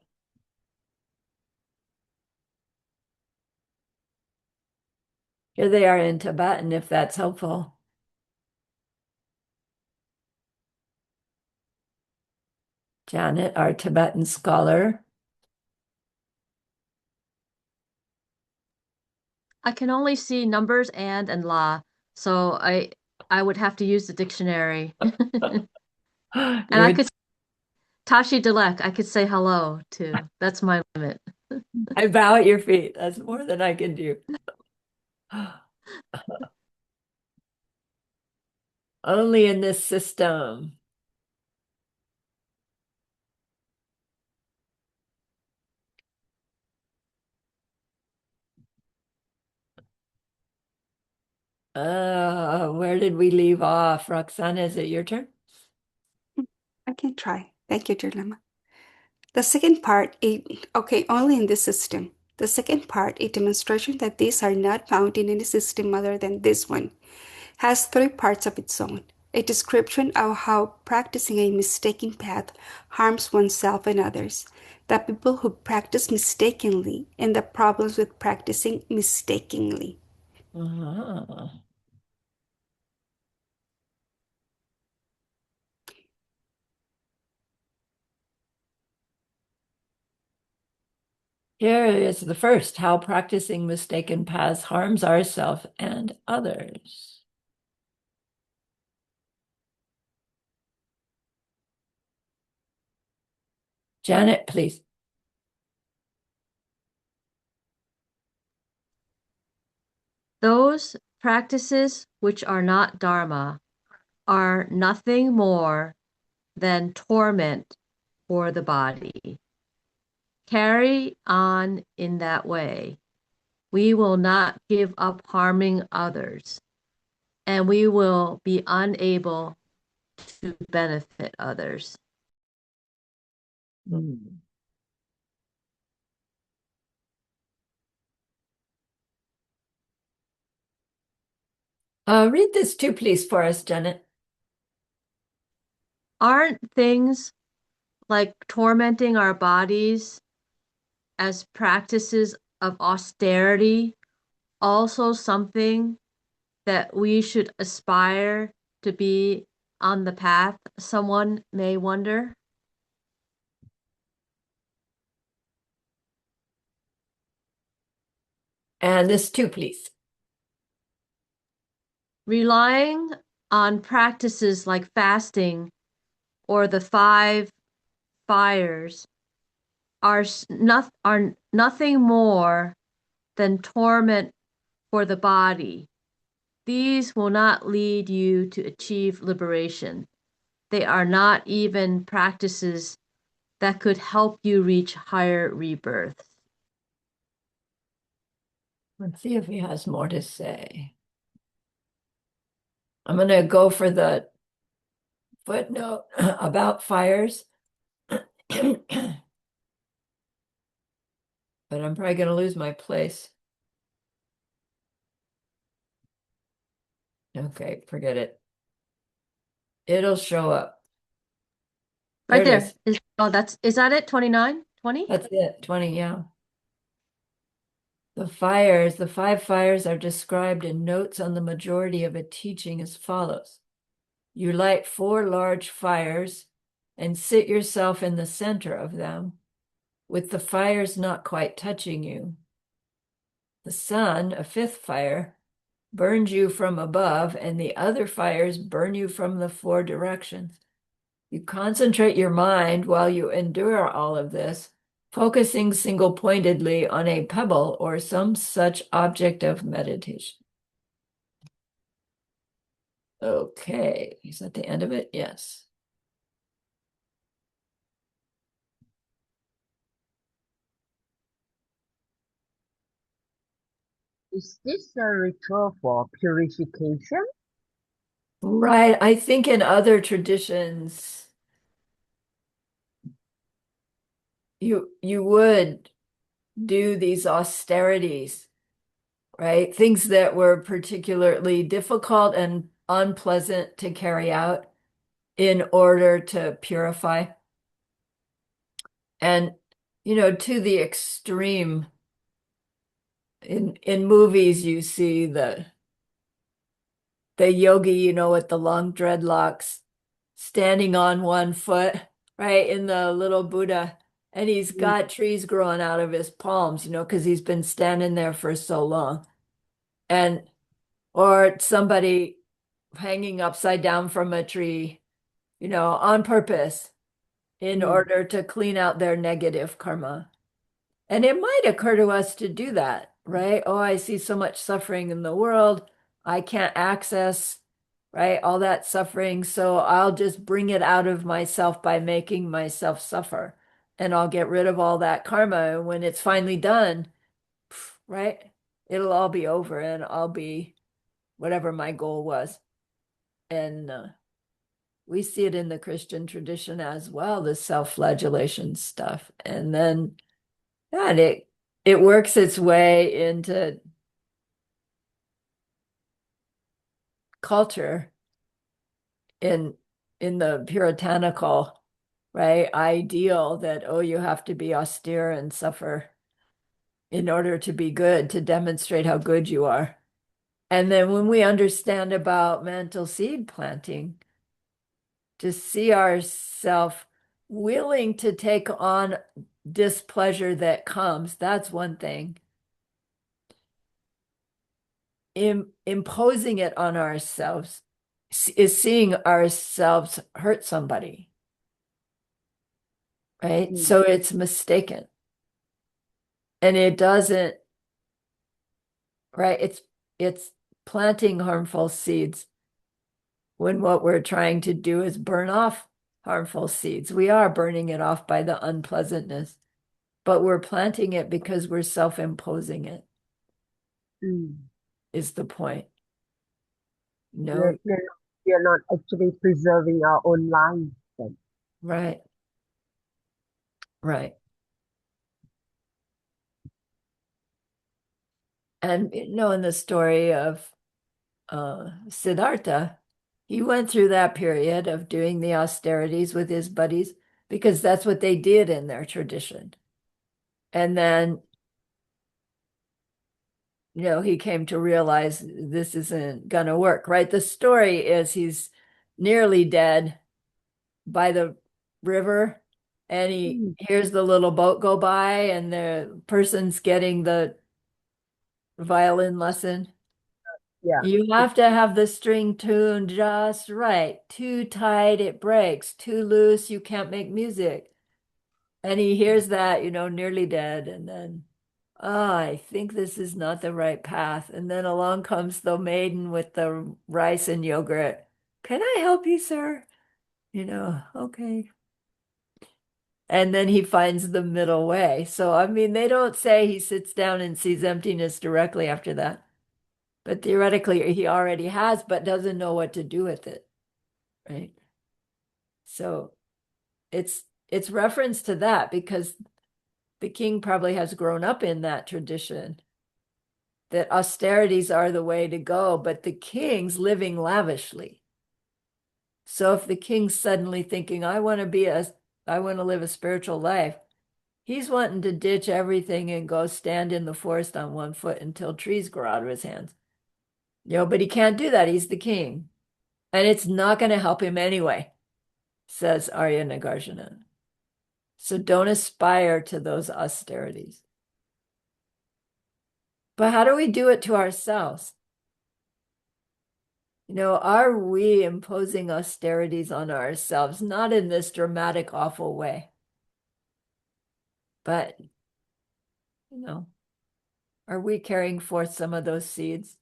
Here they are in Tibetan, if that's helpful. Janet, our Tibetan scholar. I can only see numbers and la, so I would have to use the dictionary. And I could Tashi Delek, I could say hello too. That's my limit. I bow at your feet. That's more than I can do. Only in this system Where did we leave off? Roxana, is it your turn? I can try. Thank you, dear Lemma. The second part, okay, only in this system. The second part, a demonstration that these are not found in any system other than this one, has three parts of its own. A description of how practicing a mistaken path harms oneself and others, the people who practice mistakenly, and the problems with practicing mistakenly. Ah. Here is the first, how practicing mistaken paths harms ourselves and others. Janet, please. Those practices which are not Dharma are nothing more than torment for the body. Carry on in that way. We will not give up harming others, and we will be unable to benefit others. Hmm. Read this too, please, for us, Janet. Aren't things like tormenting our bodies as practices of austerity also something that we should aspire to be on the path? Someone may wonder. And this too, please. Relying on practices like fasting or the five fires are nothing more than torment for the body. These will not lead you to achieve liberation. They are not even practices that could help you reach higher rebirths. Let's see if he has more to say. I'm going to go for the footnote about fires. But I'm probably going to lose my place. Okay, forget it. It'll show up. Right There it there. is. Is that it? 29? 20? That's it. 20, yeah. The five fires are described in notes on the majority of a teaching as follows. You light four large fires and sit yourself in the center of them, with the fires not quite touching you. The sun, a fifth fire, burns you from above, and the other fires burn you from the four directions. You concentrate your mind while you endure all of this, focusing single-pointedly on a pebble or some such object of meditation. Okay, is that the end of it? Yes. Is this a ritual for purification? Right. I think in other traditions, you would do these austerities, right? Things that were particularly difficult and unpleasant to carry out in order to purify. And, to the extreme, in movies, you see the yogi, with the long dreadlocks, standing on one foot, right, in the little Buddha. And he's got trees growing out of his palms, because he's been standing there for so long. And, or somebody hanging upside down from a tree, on purpose in order to clean out their negative karma. And it might occur to us to do that, right? Oh, I see so much suffering in the world. I can't access, right, all that suffering. So I'll just bring it out of myself by making myself suffer. And I'll get rid of all that karma. And when it's finally done, right, it'll all be over and I'll be whatever my goal was. And we see it in the Christian tradition as well, the self-flagellation stuff. And then yeah, it works its way into culture in the puritanical, right, ideal that, oh, you have to be austere and suffer in order to be good, to demonstrate how good you are. And then when we understand about mental seed planting, to see ourselves willing to take on displeasure that comes, that's one thing. Imposing it on ourselves is seeing ourselves hurt somebody, right? Mm. So it's mistaken. And it doesn't, right? It's planting harmful seeds when what we're trying to do is burn off harmful seeds. We are burning it off by the unpleasantness, but we're planting it because we're self-imposing it, Mm. is the point. We're, No, we're we're not actually preserving our own lives then. right, right. And in the story of Siddhartha, he went through that period of doing the austerities with his buddies because that's what they did in their tradition. And then, he came to realize this isn't gonna work, right? The story is he's nearly dead by the river, and he Mm. hears the little boat go by, and the person's getting the violin lesson. Yeah. You have to have the string tuned just right. Too tight, it breaks. Too loose, you can't make music. And he hears that, nearly dead. And then, oh, I think this is not the right path. And then along comes the maiden with the rice and yogurt. Can I help you, sir? Okay. And then he finds the middle way. So, I mean, they don't say he sits down and sees emptiness directly after that. But theoretically, he already has, but doesn't know what to do with it, right? So it's reference to that because the king probably has grown up in that tradition that austerities are the way to go, but the king's living lavishly. So if the king's suddenly thinking, I want to live a spiritual life, he's wanting to ditch everything and go stand in the forest on one foot until trees grow out of his hands. But he can't do that. He's the king. And it's not going to help him anyway, says Arya Nagarjuna. So don't aspire to those austerities. But how do we do it to ourselves? Are we imposing austerities on ourselves? Not in this dramatic, awful way, but, are we carrying forth some of those seeds?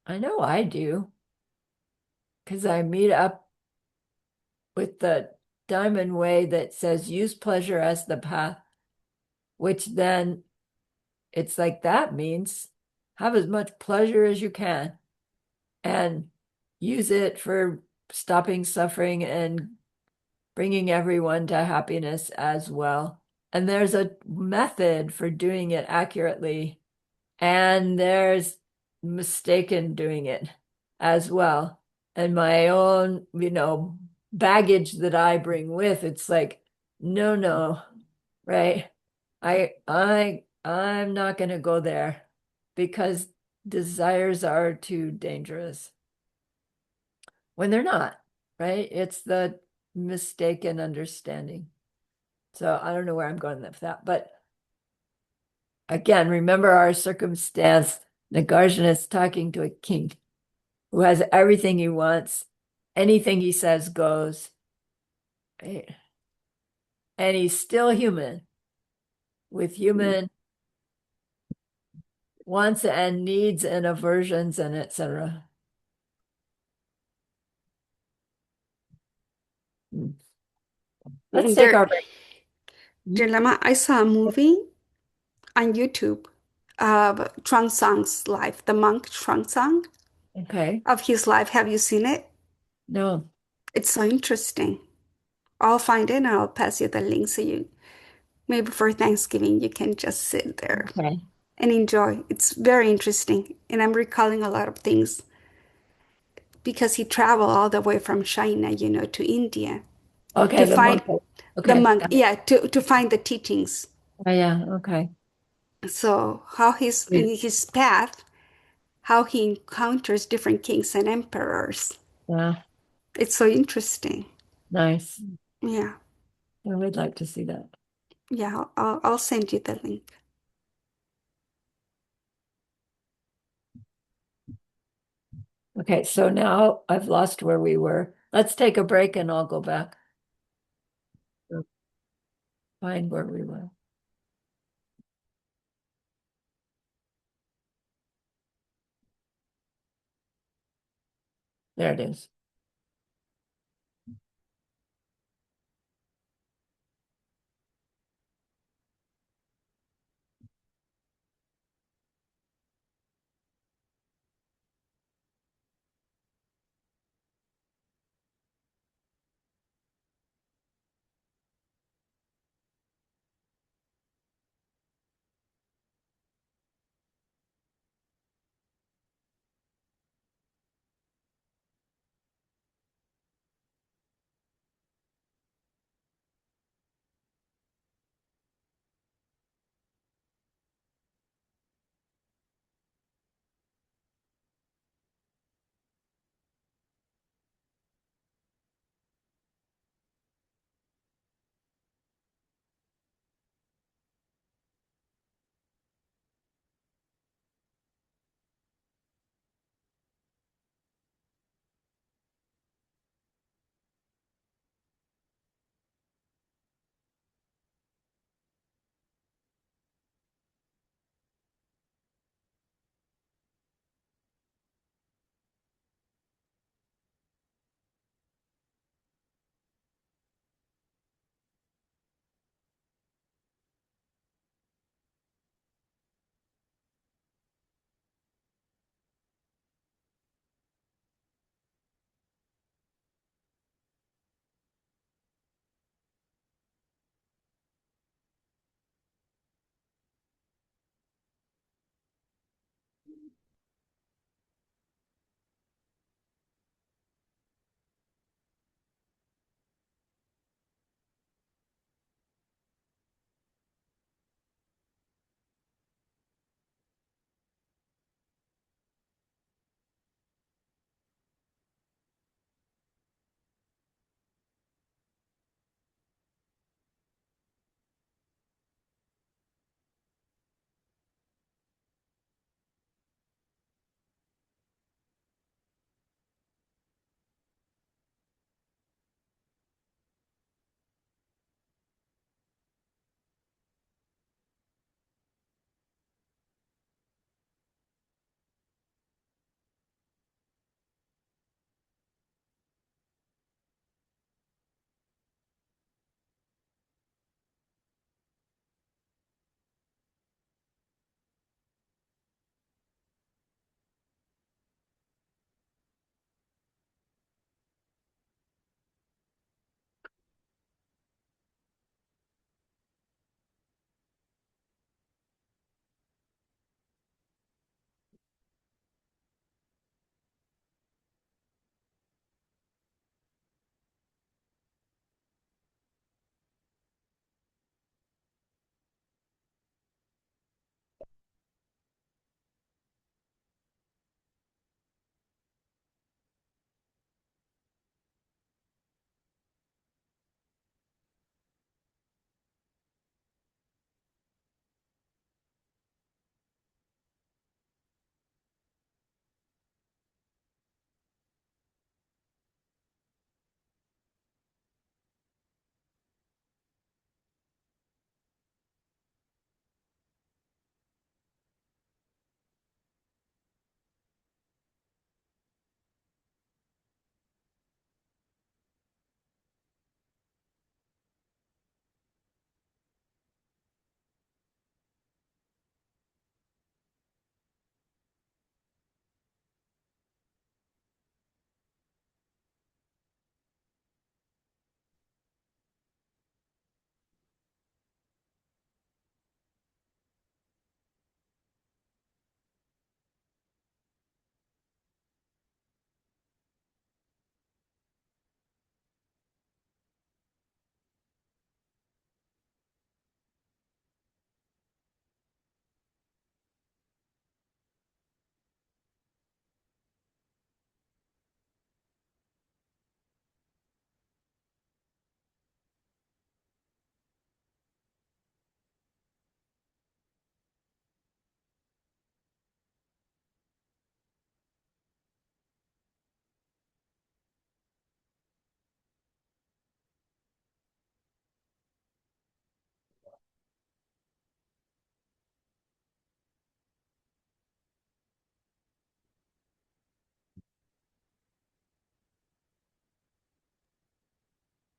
I know I do, because I meet up with the Diamond Way that says use pleasure as the path, which then it's like that means have as much pleasure as you can and use it for stopping suffering and bringing everyone to happiness as well. And there's a method for doing it accurately, and there's mistaken doing it as well. And my own, baggage that I bring with, it's like, no, no, right? I'm not going to go there because desires are too dangerous when they're not, right? It's the mistaken understanding. So I don't know where I'm going with that, but again, remember our circumstance. Nagarjuna is talking to a king who has everything he wants. Anything he says goes, right? And he's still human with human wants and needs and aversions and etc. Let's take There, our break. Lama, I saw a movie on YouTube Chuang life, the monk Chuang Okay. of his life. Have you seen it? No. It's so interesting. I'll find it and I'll pass you the link so you maybe for Thanksgiving you can just sit there Okay. and enjoy. It's very interesting. And I'm recalling a lot of things because he traveled all the way from China, to India Okay, to the find monk. the Okay. monk, Got it. yeah, to find the teachings. Oh, yeah. Okay. So how he's in Sweet. his path, how he encounters different kings and emperors. Yeah. It's so interesting. Nice. Yeah, I would like to see that. yeah. I'll send you the link. Okay, so now I've lost where we were. Let's take a break and I'll go back. Find where we were. There it is.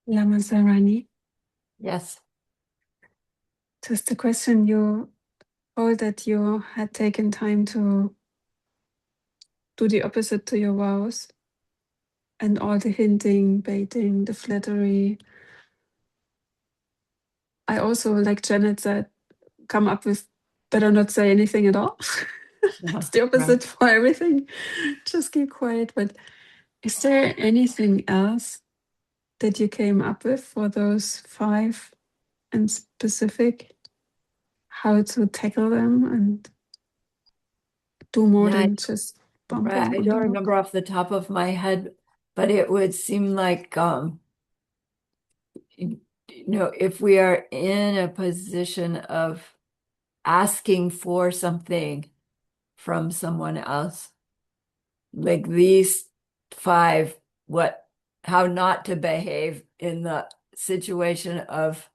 Lama Sarani, Yes. just a question. You told that you had taken time to do the opposite to your vows and all the hinting, baiting, the flattery. I also, like Janet said, come up with better not say anything at all. It's the opposite for everything. Just keep quiet. But is there anything else that you came up with for those 5 and specific? How to tackle them and do more Yeah, than just bump right. them I on the don't rock? remember off the top of my head, but it would seem like if we are in a position of asking for something from someone else, like these 5, how not to behave in the situation of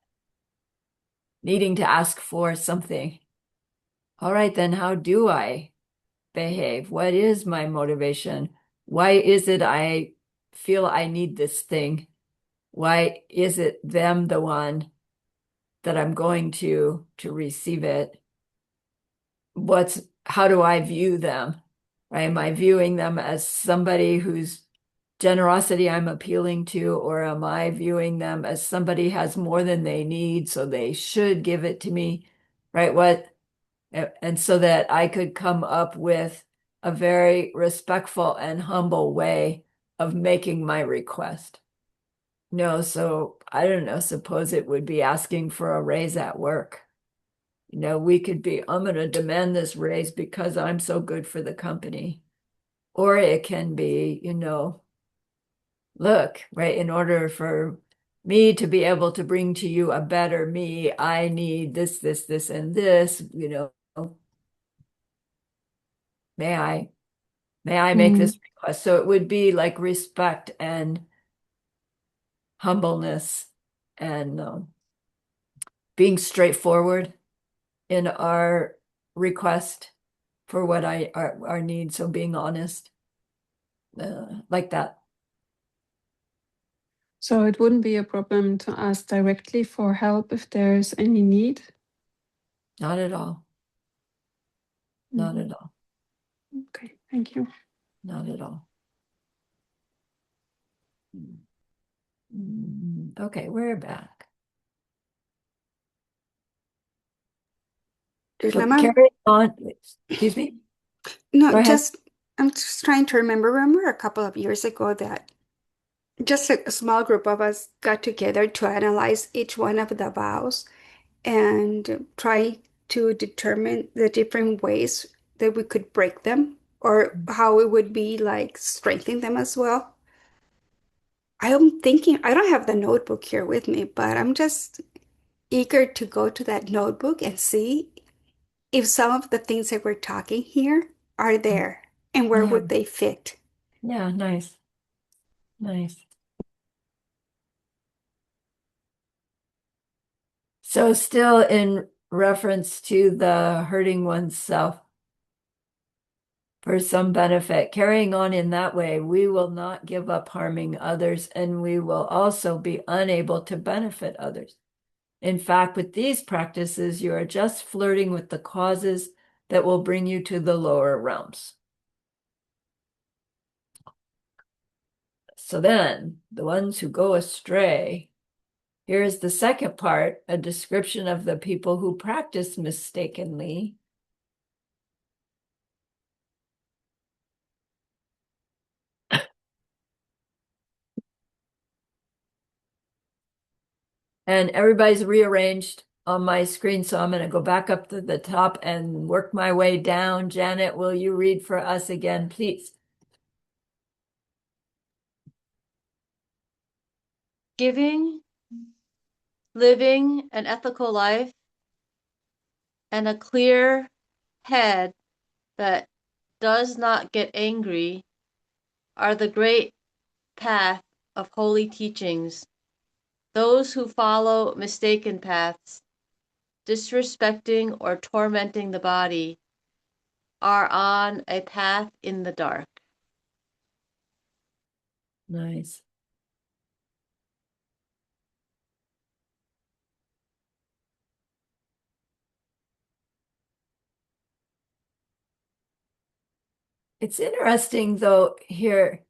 needing to ask for something. All right, then how do I behave? What is my motivation? Why is it I feel I need this thing? Why is it them the one that I'm going to receive it? How do I view them? Right? Am I viewing them as somebody whose generosity I'm appealing to, or am I viewing them as somebody has more than they need, so they should give it to me? Right? And so that I could come up with a very respectful and humble way of making my request. No, so I don't know, suppose it would be asking for a raise at work. We could be, I'm going to demand this raise because I'm so good for the company. Or it can be, look, right, in order for me to be able to bring to you a better me, I need this, and this. May I, may I make Mm. this request? So it would be like respect and humbleness and being straightforward in our request for what our needs. So being honest, like that. So it wouldn't be a problem to ask directly for help if there's any need? Not at all. Not Mhm. at all. Okay, thank you. Not at all. Okay, we're back. So Lama, carry on. Excuse me. no, Go ahead. I'm just trying to remember a couple of years ago that just a small group of us got together to analyze each one of the vows and try to determine the different ways that we could break them or how it would be like strengthening them as well. I'm thinking, I don't have the notebook here with me, but I'm just eager to go to that notebook and see if some of the things that we're talking here are there and where Yeah. would they fit. Yeah, nice. Nice. So still in reference to the hurting oneself for some benefit, carrying on in that way, we will not give up harming others, and we will also be unable to benefit others. In fact, with these practices, you are just flirting with the causes that will bring you to the lower realms. So then, the ones who go astray, here's the second part, a description of the people who practice mistakenly. And everybody's rearranged on my screen, so I'm going to go back up to the top and work my way down. Janet, will you read for us again, please? Giving, living an ethical life, and a clear head that does not get angry are the great path of holy teachings. Those who follow mistaken paths, disrespecting or tormenting the body, are on a path in the dark. Nice. It's interesting though here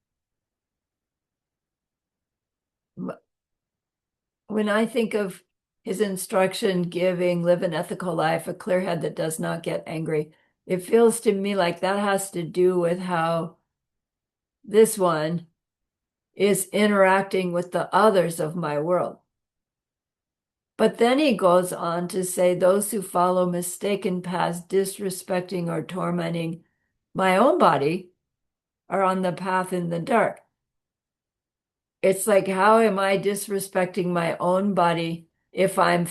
when I think of his instruction giving, live an ethical life, a clear head that does not get angry, it feels to me like that has to do with how this one is interacting with the others of my world. But then he goes on to say, those who follow mistaken paths, disrespecting or tormenting my own body, are on the path in the dark. It's like, how am I disrespecting my own body if I'm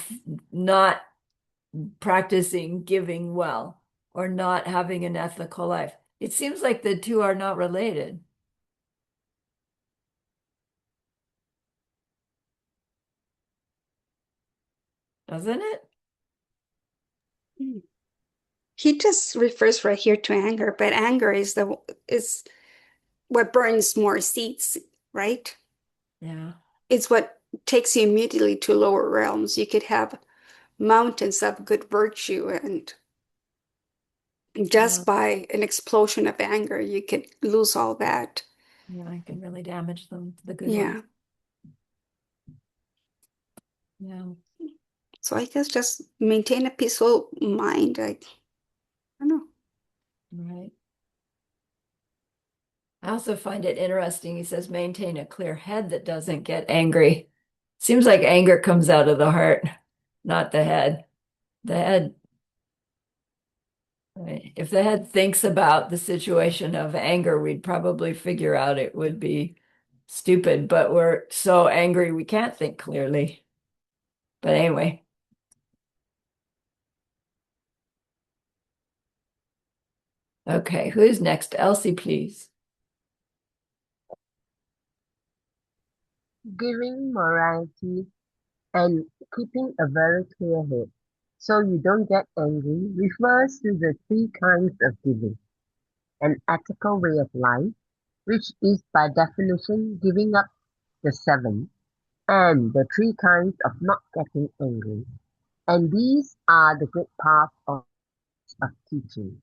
not practicing giving well or not having an ethical life? It seems like the two are not related, doesn't it? He just refers right here to anger, but anger is what burns more seeds, right? Yeah. It's what takes you immediately to lower realms. You could have mountains of good virtue, and Yeah. just by an explosion of anger, you could lose all that. Yeah, I can really damage them, the good Yeah. ones. Yeah. So I guess just maintain a peaceful mind. I don't know. Right. I also find it interesting. He says, maintain a clear head that doesn't get angry. Seems like anger comes out of the heart, not the head. The head, right? If the head thinks about the situation of anger, we'd probably figure out it would be stupid, but we're so angry we can't think clearly. But anyway, okay, who's next? Elsie, please. Giving morality and keeping a very clear head so you don't get angry refers to the three kinds of giving: an ethical way of life, which is by definition giving up the seven, and the three kinds of not getting angry. And these are the great path of teaching.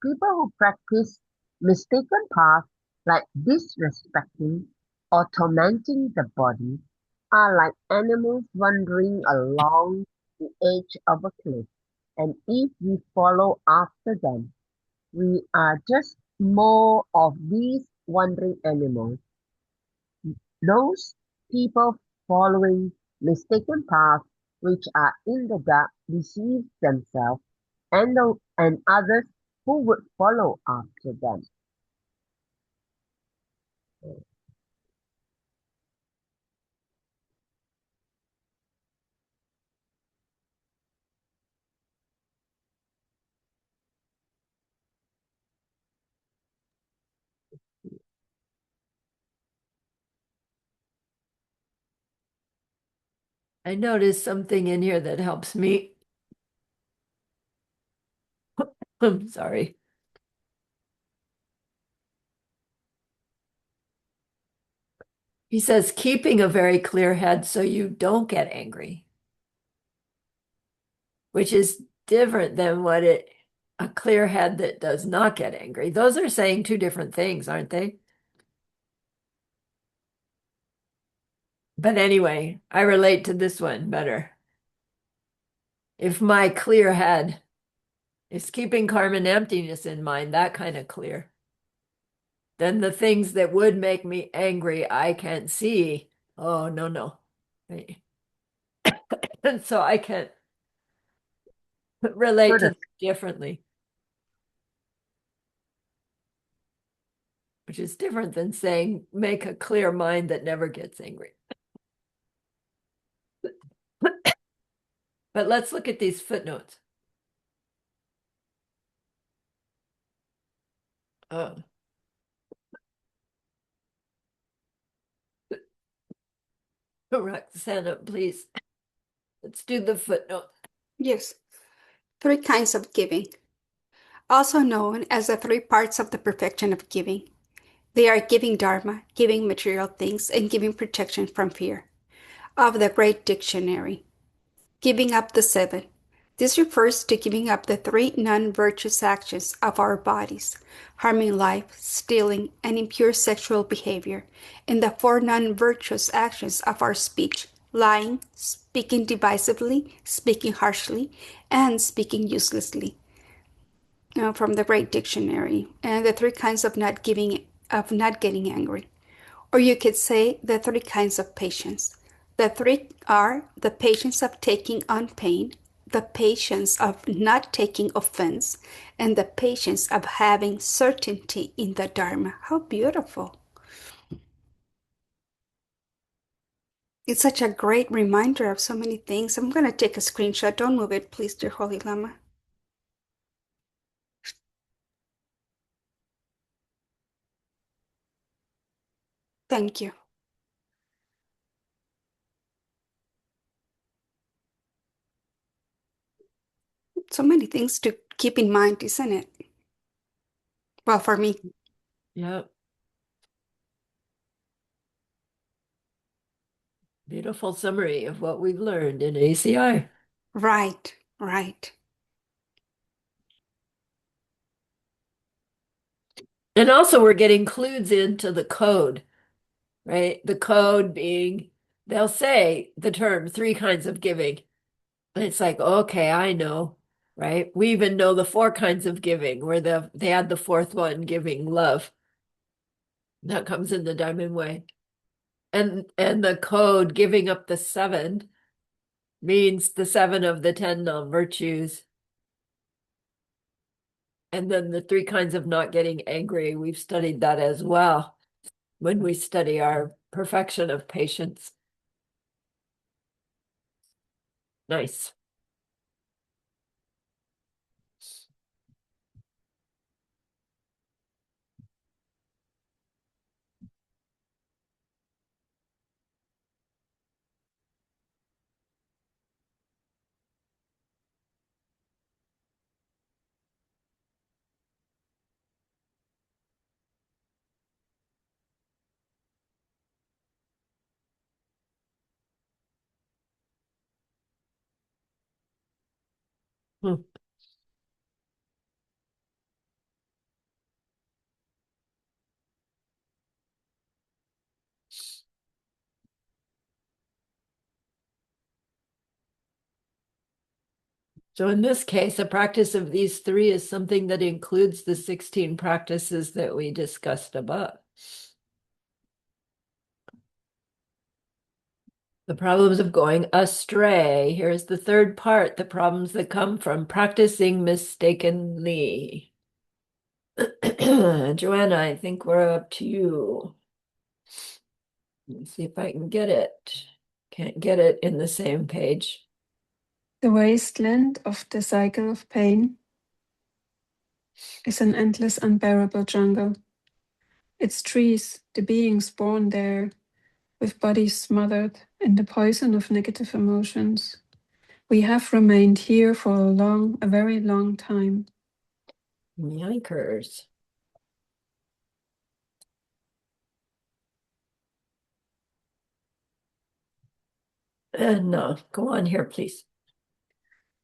People who practice mistaken paths like disrespecting or tormenting the body are like animals wandering along the edge of a cliff. And if we follow after them, we are just more of these wandering animals. Those people following mistaken paths which are in the dark deceive themselves and others who would follow after them. I noticed something in here that helps me. I'm sorry. He says, keeping a very clear head so you don't get angry, which is different than a clear head that does not get angry. Those are saying two different things, aren't they? But anyway, I relate to this one better. If my clear head is keeping karma and emptiness in mind, that kind of clear, then the things that would make me angry, I can't see. Oh, no, no. Right. And so I can So relate to the them differently, which is different than saying make a clear mind that never gets angry. But let's look at these footnotes. Uh, Roxana, please. Let's do the footnote. Yes. Three kinds of giving, also known as the three parts of the perfection of giving. They are giving dharma, giving material things, and giving protection from fear. Of the Great Dictionary. Giving up the seven. This refers to giving up the three non-virtuous actions of our bodies, harming life, stealing, and impure sexual behavior, and the four non-virtuous actions of our speech, lying, speaking divisively, speaking harshly, and speaking uselessly. From the Great Dictionary, and the three kinds of not getting angry. Or you could say the three kinds of patience. The three are the patience of taking on pain, the patience of not taking offense, and the patience of having certainty in the Dharma. How beautiful! It's such a great reminder of so many things. I'm going to take a screenshot. Don't move it, please, dear Holy Lama. Thank you. So many things to keep in mind, isn't it? Well, for me. Yep. Beautiful summary of what we've learned in ACI. Right, right. And also we're getting clues into the code, right? The code being, they'll say the term three kinds of giving. And it's like, okay, I know, right? We even know the four kinds of giving, where they add the fourth one, giving love. That comes in the Diamond Way. And the code giving up the seven means the seven of the 10 non-virtues. And then the three kinds of not getting angry, we've studied that as well when we study our perfection of patience. Nice. Hmm. So in this case, a practice of these three is something that includes the 16 practices that we discussed above. The problems of going astray. Here's the third part, the problems that come from practicing mistakenly. Joanna, I think we're up to you. Let's see if I can get it. Can't get it in the same page. The wasteland of the cycle of pain is an endless, unbearable jungle. Its trees, the beings born there, with bodies smothered in the poison of negative emotions. We have remained here for a very long time. Yikers. And go on here, please.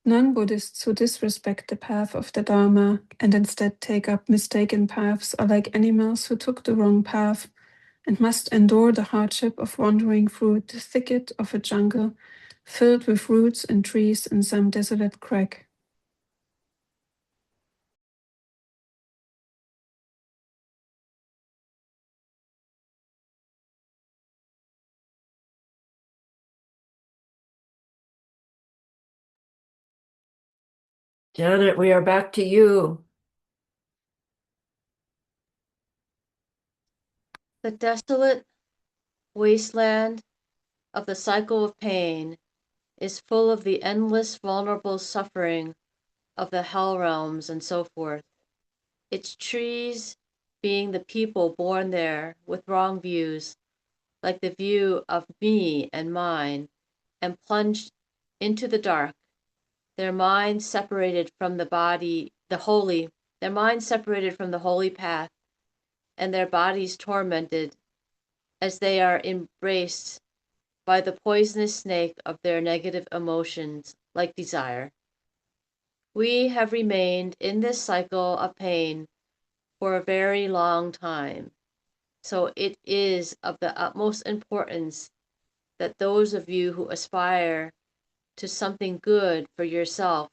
Non-Buddhists who disrespect the path of the Dharma and instead take up mistaken paths are like animals who took the wrong path and must endure the hardship of wandering through the thicket of a jungle filled with roots and trees in some desolate crack. Janet, we are back to you. The desolate wasteland of the cycle of pain is full of the endless vulnerable suffering of the hell realms and so forth. Its trees being the people born there with wrong views, like the view of me and mine, and plunged into the dark, their minds separated from the body, their minds separated from the holy path, and their bodies tormented as they are embraced by the poisonous snake of their negative emotions, like desire. We have remained in this cycle of pain for a very long time. So it is of the utmost importance that those of you who aspire to something good for yourself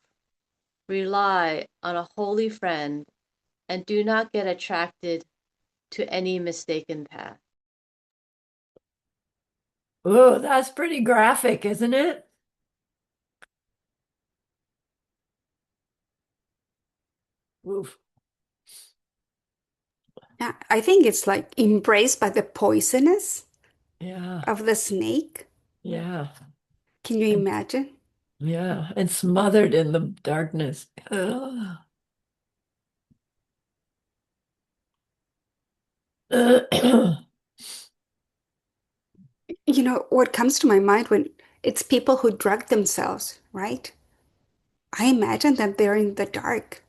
rely on a holy friend and do not get attracted to any mistaken path. Oh, that's pretty graphic, isn't it? Oof. Yeah, I think it's like embraced by the poisonous Yeah. of the snake. Yeah. Can you And imagine? yeah, and smothered in the darkness. Ugh. You know, what comes to my mind when it's people who drug themselves, right? I imagine that they're in the dark.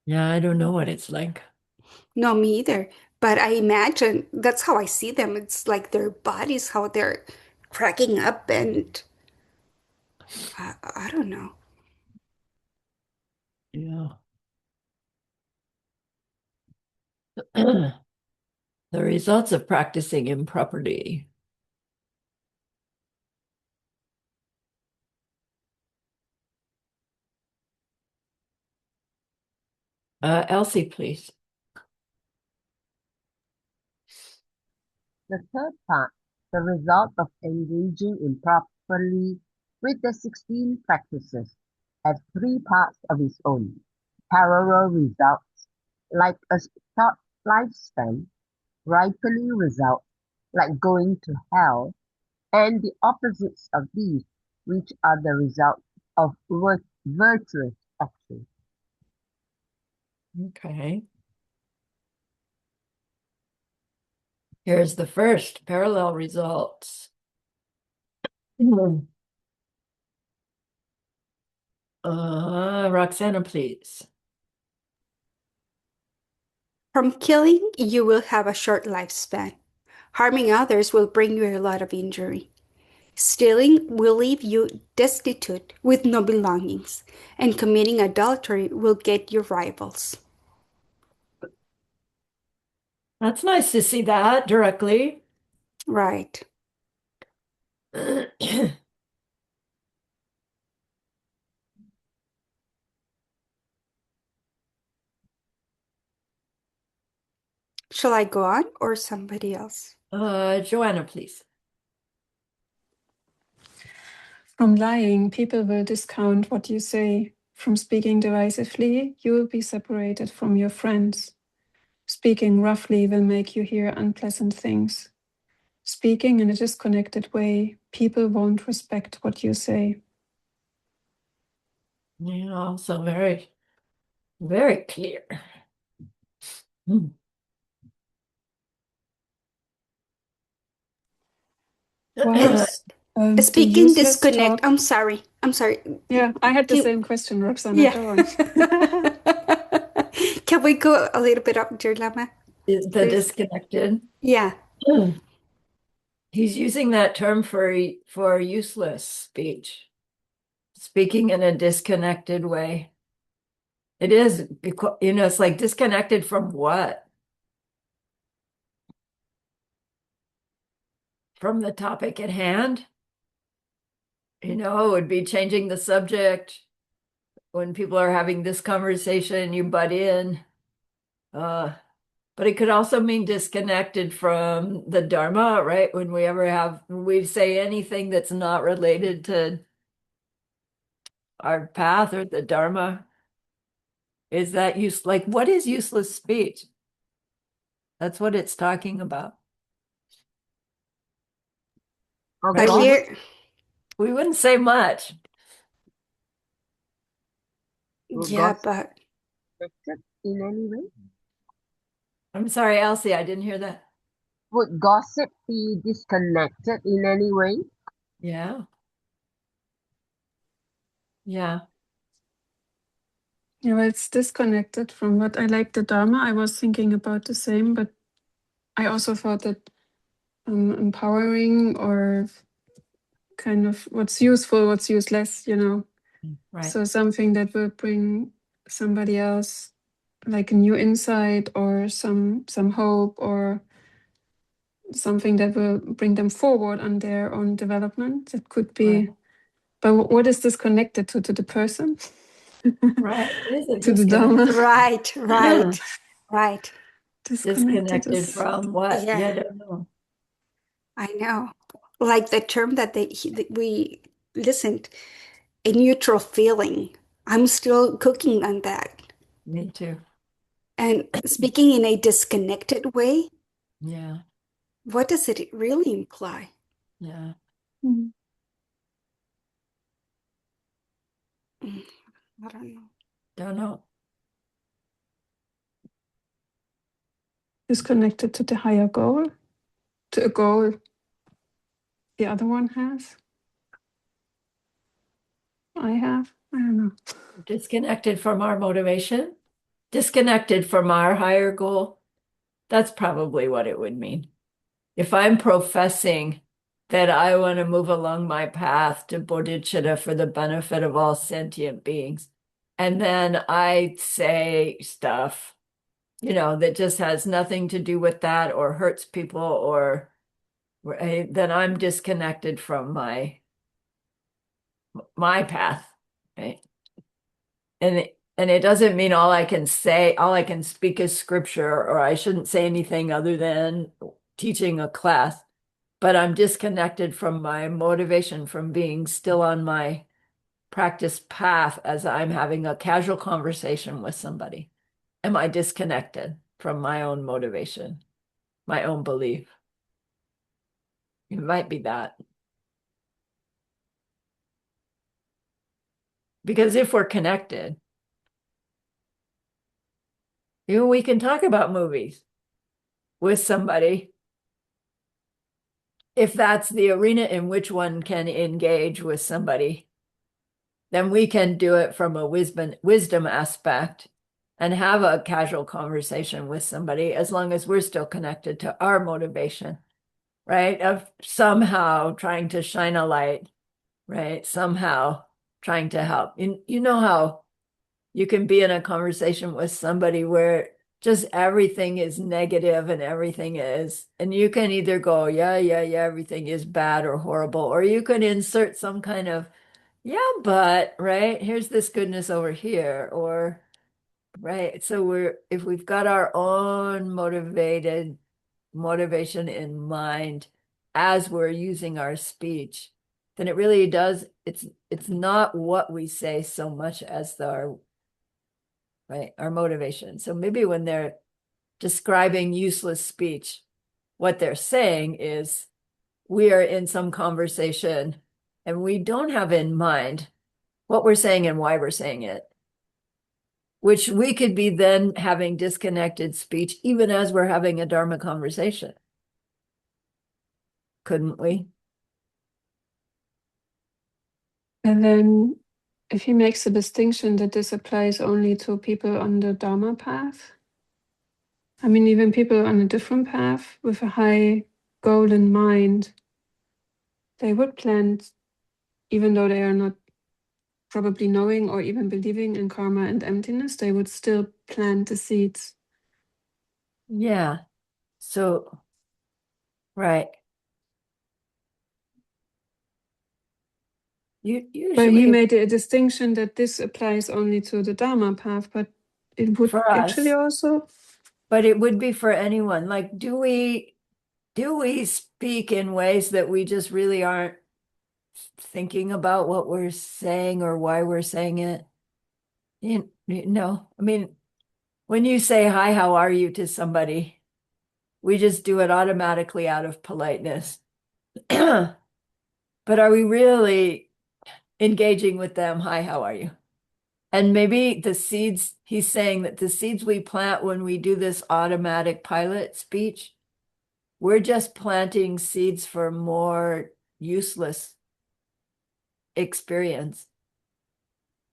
Yeah, I don't know what it's like. No, me either. But I imagine that's how I see them. It's like their bodies, how they're cracking up, and I don't know. Yeah. The results of practicing improperly. Elsie, please. The third part, the result of engaging improperly with the 16 practices, has three parts of its own. Parallel results, like a short lifespan, ripening results, like going to hell, and the opposites of these, which are the results of virtuous action. Okay. Here's the first parallel results. Roxana, please. From killing, you will have a short lifespan. Harming others will bring you a lot of injury. Stealing will leave you destitute with no belongings, and committing adultery will get you rivals. That's nice to see that directly. Right. Shall I go on or somebody else? Joanna, please. From lying, people will discount what you say. From speaking derisively, you will be separated from your friends. Speaking roughly will make you hear unpleasant things. Speaking in a disconnected way, people won't respect what you say. Yeah, also very, very clear. Hmm. Why is the Speaking useless disconnect. talk? I'm sorry. Yeah, I had the Can, same question, Roxana. yeah. Go on. Can we go a little bit up, dear Lama, Is the please? disconnected? Yeah. He's using that term for useless speech, speaking in a disconnected way. It is, it's like disconnected from what? From the topic at hand? It would be changing the subject. When people are having this conversation, you butt in. But it could also mean disconnected from the Dharma, right? When we say anything that's not related to our path or the Dharma, is that like what is useless speech? That's what it's talking about, Or But right? gossip here, We wouldn't say much. will yeah, gossip but connected in any way? I'm sorry, Elsie, I didn't hear that. Would gossip be disconnected in any way? Yeah. Yeah. Yeah, well, it's disconnected from what I like the Dharma. I was thinking about the same, but I also thought that empowering or kind of what's useful, what's useless, Right. So something that will bring somebody else like a new insight or some hope or something that will bring them forward on their own development. It could be, Right. but what is this connected to the person? Right. Is it To the disconnected? Dharma? Right, right, right. Disconnected is from what? Yeah, Yeah, I don't know. I know. Like the term that we listened, a neutral feeling. I'm still cooking on that. Me too. And speaking in a disconnected way, Yeah. what does it really imply? Yeah. Mm. Mm, I don't know. Don't know. connected to the higher goal, to a goal the other one has. I don't know. Disconnected from our motivation, disconnected from our higher goal. That's probably what it would mean. If I'm professing that I want to move along my path to bodhicitta for the benefit of all sentient beings, and then I say stuff, that just has nothing to do with that or hurts people or then I'm disconnected from my path, right? And it doesn't mean all I can speak is scripture, or I shouldn't say anything other than teaching a class, but I'm disconnected from my motivation from being still on my practice path as I'm having a casual conversation with somebody. Am I disconnected from my own motivation, my own belief? It might be that. Because if we're connected, we can talk about movies with somebody if that's the arena in which one can engage with somebody, then we can do it from a wisdom aspect and have a casual conversation with somebody as long as we're still connected to our motivation, right? Of somehow trying to shine a light, right? Somehow trying to help. You know how you can be in a conversation with somebody where just everything is negative and you can either go, yeah, yeah, yeah, everything is bad or horrible, or you can insert some kind of, yeah, but, right, here's this goodness over here, or, right. So if we've got our own motivation in mind as we're using our speech, then it really does, it's not what we say so much as our motivation. So maybe when they're describing useless speech, what they're saying is we are in some conversation and we don't have in mind what we're saying and why we're saying it, which we could be then having disconnected speech even as we're having a Dharma conversation. Couldn't we? And then if he makes a distinction that this applies only to people on the Dharma path, I mean, even people on a different path with a high goal in mind, they would plant, even though they are not probably knowing or even believing in karma and emptiness, they would still plant the seeds. Yeah. So, right. But he Usually made a distinction that this applies only to the Dharma path, but it would for actually us, also. but it would be for anyone. Like, do we speak in ways that we just really aren't thinking about what we're saying or why we're saying it? No, I mean, when you say hi, how are you to somebody, we just do it automatically out of politeness. But are we really engaging with them? Hi, how are you? And maybe he's saying that the seeds we plant when we do this automatic pilot speech, we're just planting seeds for more useless experience,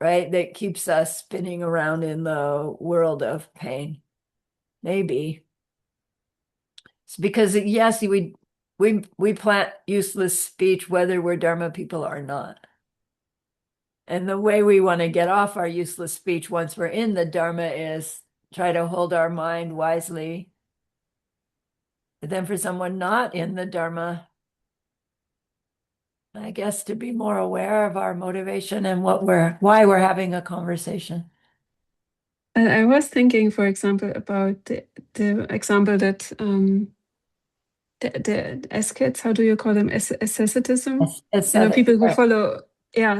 right? That keeps us spinning around in the world of pain. Maybe. It's because, yes, we plant useless speech whether we're Dharma people or not. And the way we want to get off our useless speech once we're in the Dharma is try to hold our mind wisely. But then for someone not in the Dharma, I guess to be more aware of our motivation and why we're having a conversation. And I was thinking, for example, about the example that the ascets, how do you call them? Asceticism? People who Right. follow,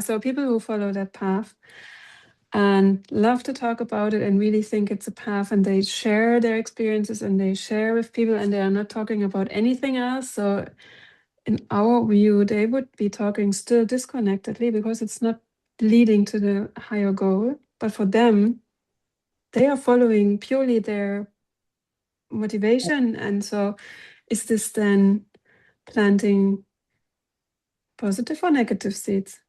so people who follow that path and love to talk about it and really think it's a path, and they share their experiences and they share with people, and they are not talking about anything else. So in our view, they would be talking still disconnectedly because it's not leading to the higher goal. But for them, they are following purely their motivation. And so is this then planting positive or negative seeds?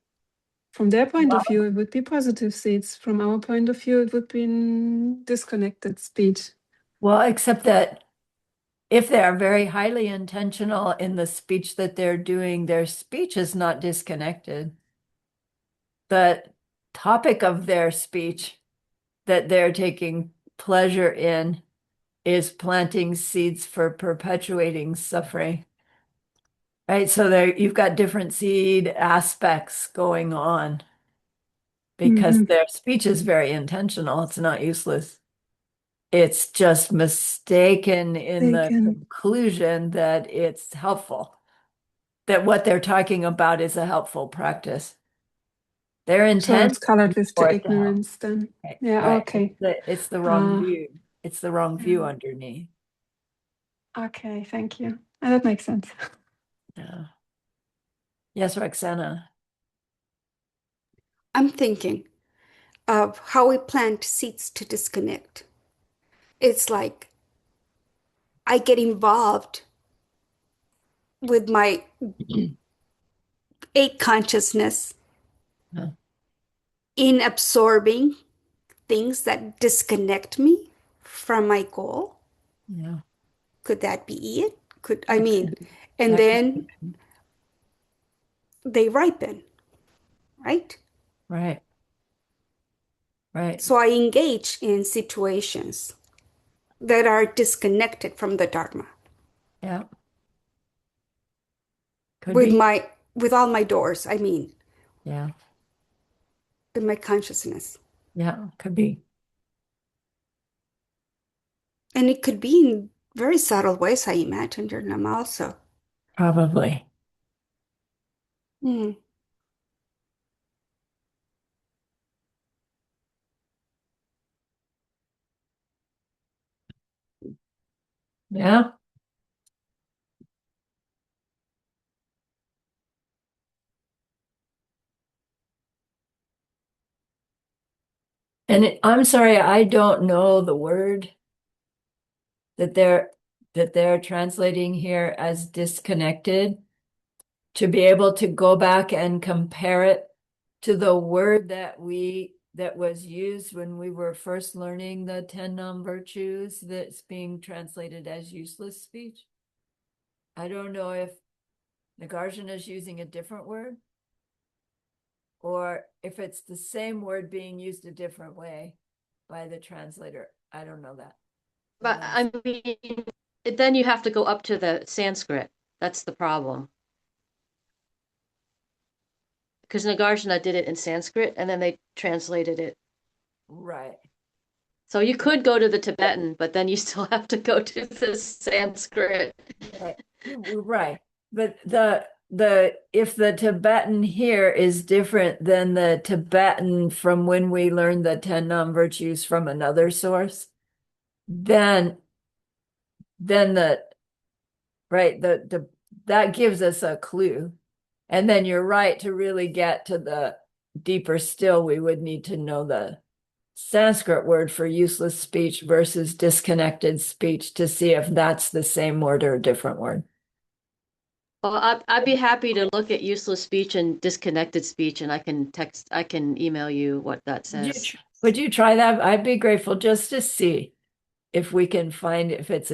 From their point of view, it would be positive seeds. From our point of view, it would be disconnected speech. Well, except that if they are very highly intentional in the speech that they're doing, their speech is not disconnected. The topic of their speech that they're taking pleasure in is planting seeds for perpetuating suffering. Right? So there you've got different seed aspects going on because their speech is very intentional. It's not useless. It's just mistaken in the conclusion that it's helpful, that what they're talking about is a helpful practice. Their So intent it's colored with for the it to help. ignorance then. Right, Yeah, right. okay. It's the wrong Ah, view. It's the wrong view underneath. okay, thank you. That makes sense. Yeah. Yes, Roxana. I'm thinking of how we plant seeds to disconnect. It's like I get involved with my eight consciousness Yeah. in absorbing things that disconnect me from my goal. Yeah. Could that be it? That could be. And That could then be. they ripen, right? Right. Right. So I engage in situations that are disconnected from the Dharma Yeah. Could be. with all my doors, I mean, Yeah. in my consciousness. Yeah. Could be. And it could be in very subtle ways, I imagine, Jernama also. Probably. Mm. Yeah. And I'm sorry, I don't know the word that they're translating here as disconnected, to be able to go back and compare it to the word that was used when we were first learning the 10 non-virtues that's being translated as useless speech. I don't know if Nagarjuna is using a different word or if it's the same word being used a different way by the translator. I don't know that. But I mean, then you have to go up to the Sanskrit. That's the problem. Because Nagarjuna did it in Sanskrit and then they translated it. Right. So you could go to the Tibetan, but then you still have to go to the Sanskrit. Right. Right. But the if the Tibetan here is different than the Tibetan from when we learned the 10 non-virtues from another source, then the right the that gives us a clue. And then you're right, to really get to the deeper still, we would need to know the Sanskrit word for useless speech versus disconnected speech to see if that's the same word or a different word. Well, I'd be happy to look at useless speech and disconnected speech, and I can email you what that says. Would you try that? I'd be grateful just to see if we can find if it's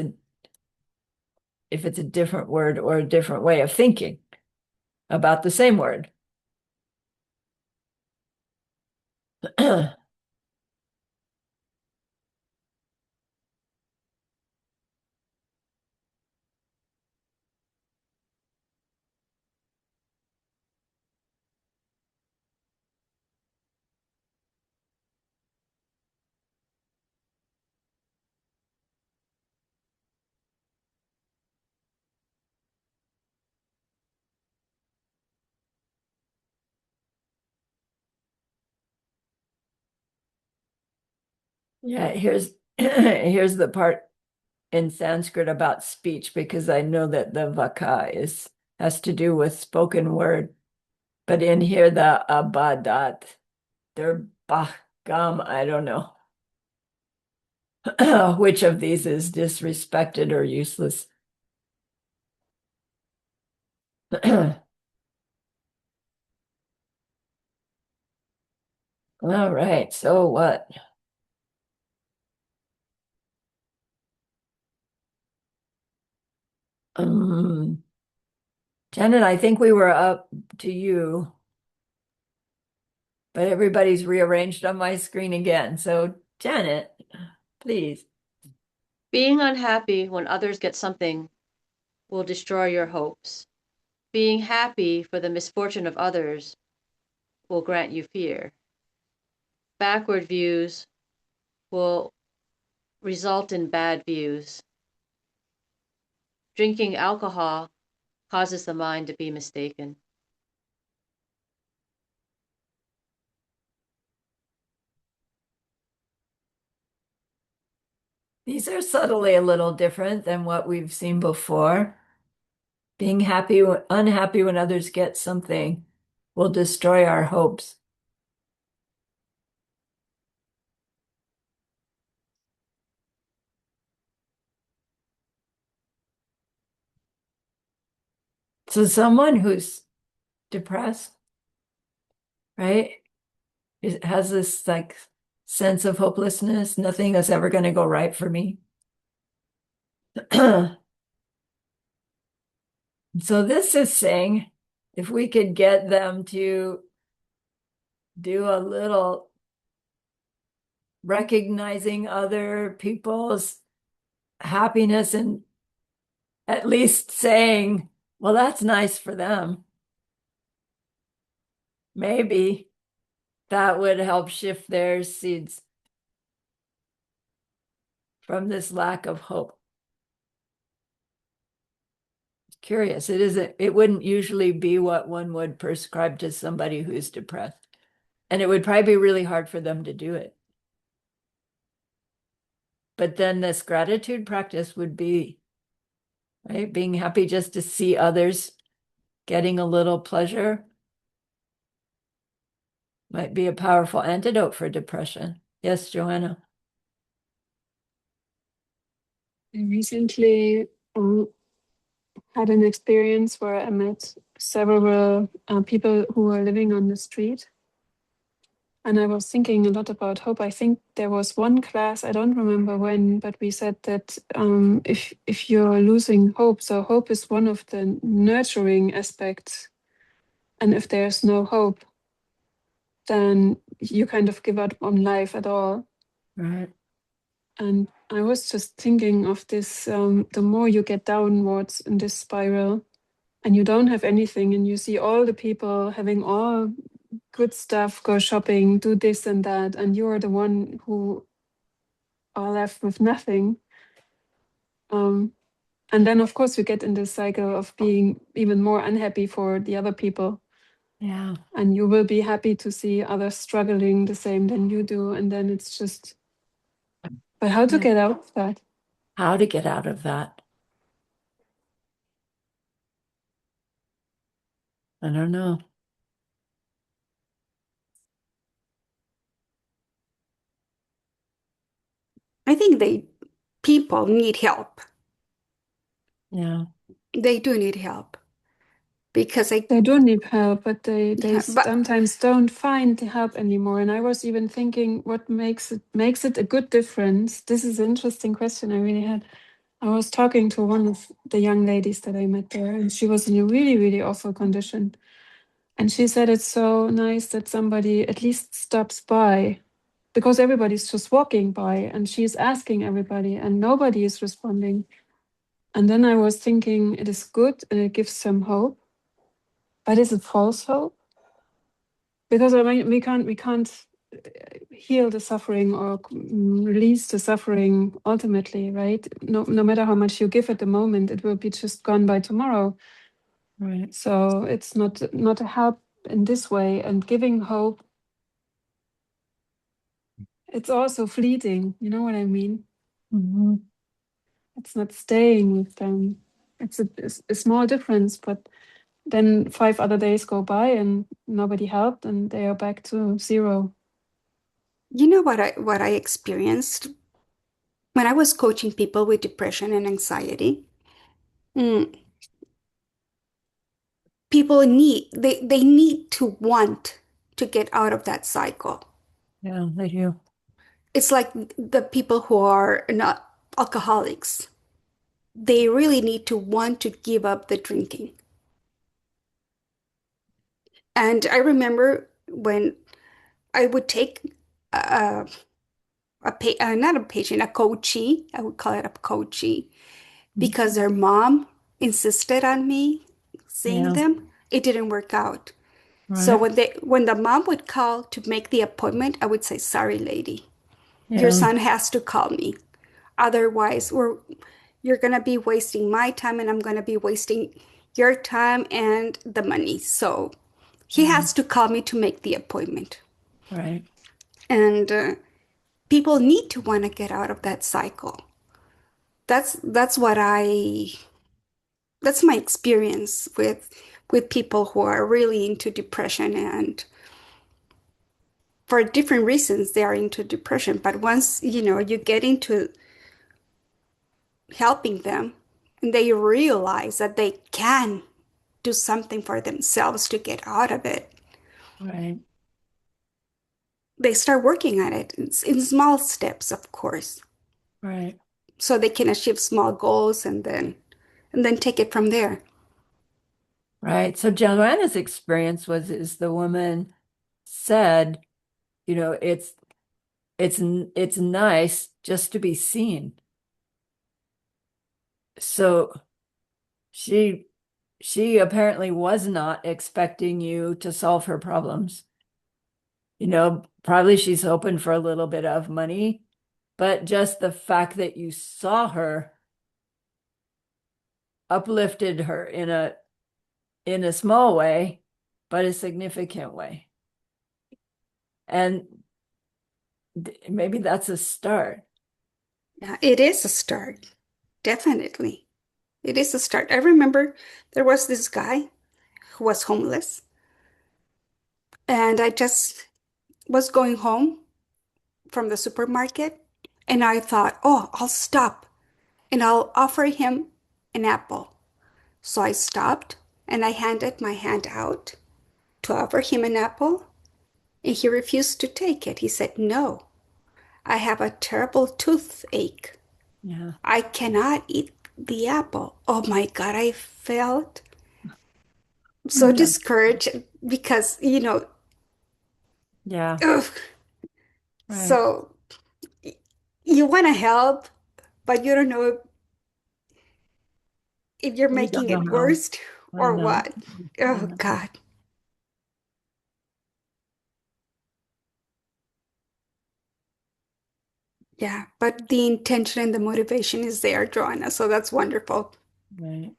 if it's a different word or a different way of thinking about the same word. Yeah, here's here's the part in Sanskrit about speech, because I know that the vaka has to do with spoken word. But in here, the abadat, they're bahgam, I don't know which of these is disrespected or useless. All right, so what? Um, Janet, I think we were up to you, but everybody's rearranged on my screen again. So, Janet, please. Being unhappy when others get something will destroy your hopes. Being happy for the misfortune of others will grant you fear. Backward views will result in bad views. Drinking alcohol causes the mind to be mistaken. These are subtly a little different than what we've seen before. Being happy, unhappy when others get something will destroy our hopes. So someone who's depressed, right, has this like sense of hopelessness. Nothing is ever going to go right for me. So this is saying if we could get them to do a little recognizing other people's happiness and at least saying, well, that's nice for them. Maybe that would help shift their seeds from this lack of hope. It's curious. It wouldn't usually be what one would prescribe to somebody who's depressed. And it would probably be really hard for them to do it. But then this gratitude practice would be, right, being happy just to see others getting a little pleasure might be a powerful antidote for depression. Yes, Joanna. I recently had an experience where I met several people who were living on the street. And I was thinking a lot about hope. I think there was one class, I don't remember when, but we said that if you're losing hope, so hope is one of the nurturing aspects. And if there's no hope, then you kind of give up on life at all. Right. And I was just thinking of this, the more you get downwards in this spiral and you don't have anything and you see all the people having all good stuff, go shopping, do this and that, and you're the one who are left with nothing. And then, of course, you get in this cycle of being even more unhappy for the other people. Yeah. And you will be happy to see others struggling the same than you do. And then it's just, but how to Yeah. get out of that? How to get out of that? I don't know. I think people need help. Yeah. They do need help because They do need help, but they yeah, but sometimes don't find the help anymore. And I was even thinking, what makes it a good difference? This is an interesting question I really had. I was talking to one of the young ladies that I met there, and she was in a really, really awful condition. And she said it's so nice that somebody at least stops by because everybody's just walking by and she's asking everybody and nobody is responding. And then I was thinking it is good and it gives some hope, but is it false hope? Because I mean, we can't heal the suffering or release the suffering ultimately, right? No matter how much you give at the moment, it will be just gone by tomorrow. Right. So it's not a help in this way. And giving hope, it's also fleeting. You know what I mean? Mhm. It's not staying with them. It's a small difference, but then 5 other days go by and nobody helped, and they are back to zero. You know what I experienced when I was coaching people with depression and anxiety? Mm, people they need to want to get out of that cycle. Yeah, they do. It's like the people who are not alcoholics. They really need to want to give up the drinking. And I remember when I would take a, not a patient, a coachee, I would call it a coachee, because their mom insisted on me seeing Yeah, them. It didn't work out. So right. when the mom would call to make the appointment, I would say, "Sorry, lady, your Yeah, son has to call me. Otherwise, you're gonna be wasting my time and I'm gonna be wasting your time and the money. So he yeah, has to call me to make the appointment." right, And people need to want to get out of that cycle. That's what I that's my experience with people who are really into depression, and for different reasons they are into depression. But once you get into helping them and they realize that they can do something for themselves to get out of it, right, they start working on it in small steps, of course, right, so they can achieve small goals and then take it from there. right. So Joanna's experience was is the woman said, it's nice just to be seen. So she she apparently was not expecting you to solve her problems. Probably she's hoping for a little bit of money, but just the fact that you saw her uplifted her in a small way, but a significant way. And maybe that's a start. Yeah, it is a start. Definitely. It is a start. I remember there was this guy who was homeless, and I just was going home from the supermarket, and I thought, oh, I'll stop and I'll offer him an apple. So I stopped and I handed my hand out to offer him an apple, and he refused to take it. He said, "No, I have a terrible toothache. Yeah. I cannot eat the apple." Oh my God, I felt so Yeah. discouraged because, Yeah. ugh. Right. So you want to help, but you don't know if you're We don't making know it how. worse I or know. what. I Oh know. God. Yeah, but the intention and the motivation is there, Joanna. So that's wonderful. Right.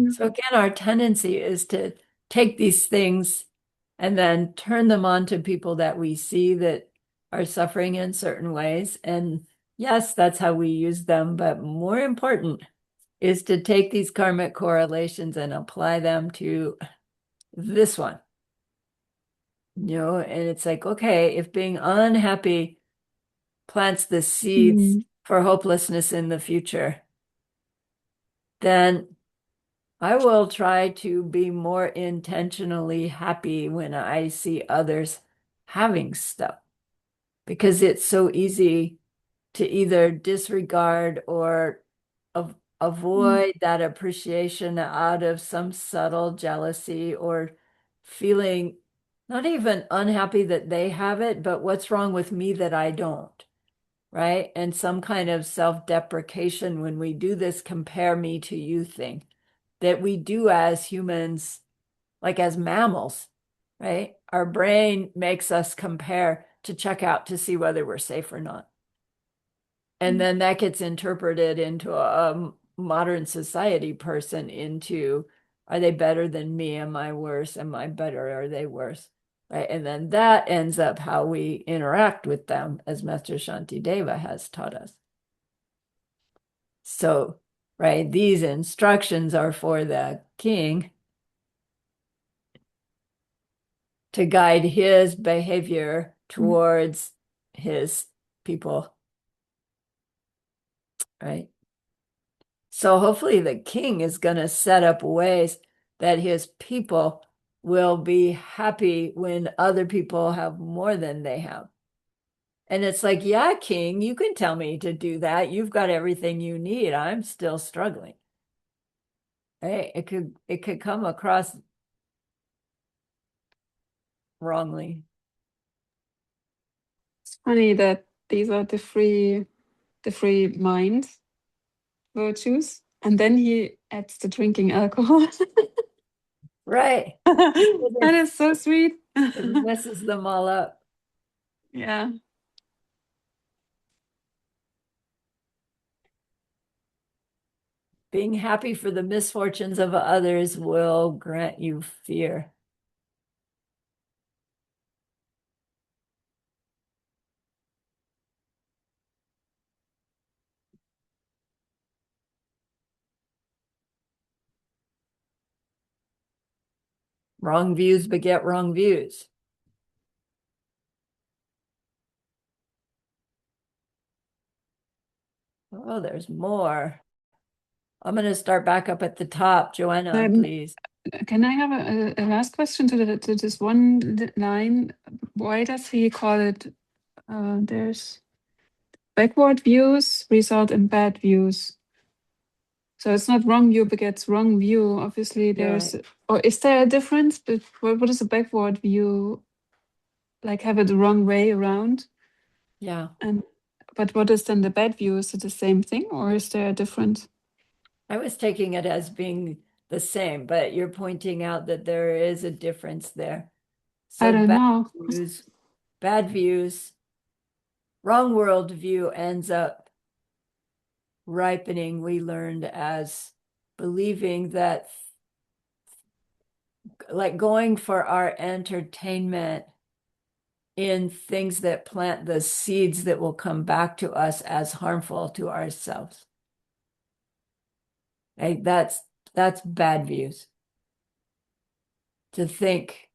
So Mm. again, our tendency is to take these things and then turn them on to people that we see that are suffering in certain ways. And yes, that's how we use them. But more important is to take these karmic correlations and apply them to this one. And it's like, okay, if being unhappy plants the seeds Mm. for hopelessness in the future, then I will try to be more intentionally happy when I see others having stuff. because it's so easy to either disregard or avoid that appreciation out of some subtle jealousy or feeling not even unhappy that they have it, but what's wrong with me that I don't, right? And some kind of self-deprecation when we do this compare me to you thing that we do as humans, like as mammals, right? Our brain makes us compare to check out to see whether we're safe or not. And then that gets interpreted into a modern society person into, are they better than me? Am I worse? Am I better? Are they worse? Right. And then that ends up how we interact with them, as Master Shantideva has taught us. So, right, these instructions are for the king to guide his behavior towards his people, right? So hopefully the king is going to set up ways that his people will be happy when other people have more than they have. And it's like, yeah, king, you can tell me to do that. You've got everything you need. I'm still struggling. Right? It could come across wrongly. It's funny that these are the three mind virtues, and then he adds the drinking alcohol. Right. That is so sweet. It messes them all up. Yeah. Being happy for the misfortunes of others will grant you fear. Wrong views beget wrong views. Oh, there's more. I'm going to start back up at the top. Joanna, please. Can I have a last question to this one line? Why does he call it? There's backward views result in bad views. So it's not wrong view begets wrong view. Obviously, You're there's. right. Or is there a difference? But what is a backward view? Like have it the wrong way around? Yeah. But what is then the bad view? Is it the same thing, or is there a difference? I was taking it as being the same, but you're pointing out that there is a difference there. I So don't know. bad views, wrong world view ends up ripening, we learned, as believing that, like, going for our entertainment in things that plant the seeds that will come back to us as harmful to ourselves. Right? That's bad views. To think,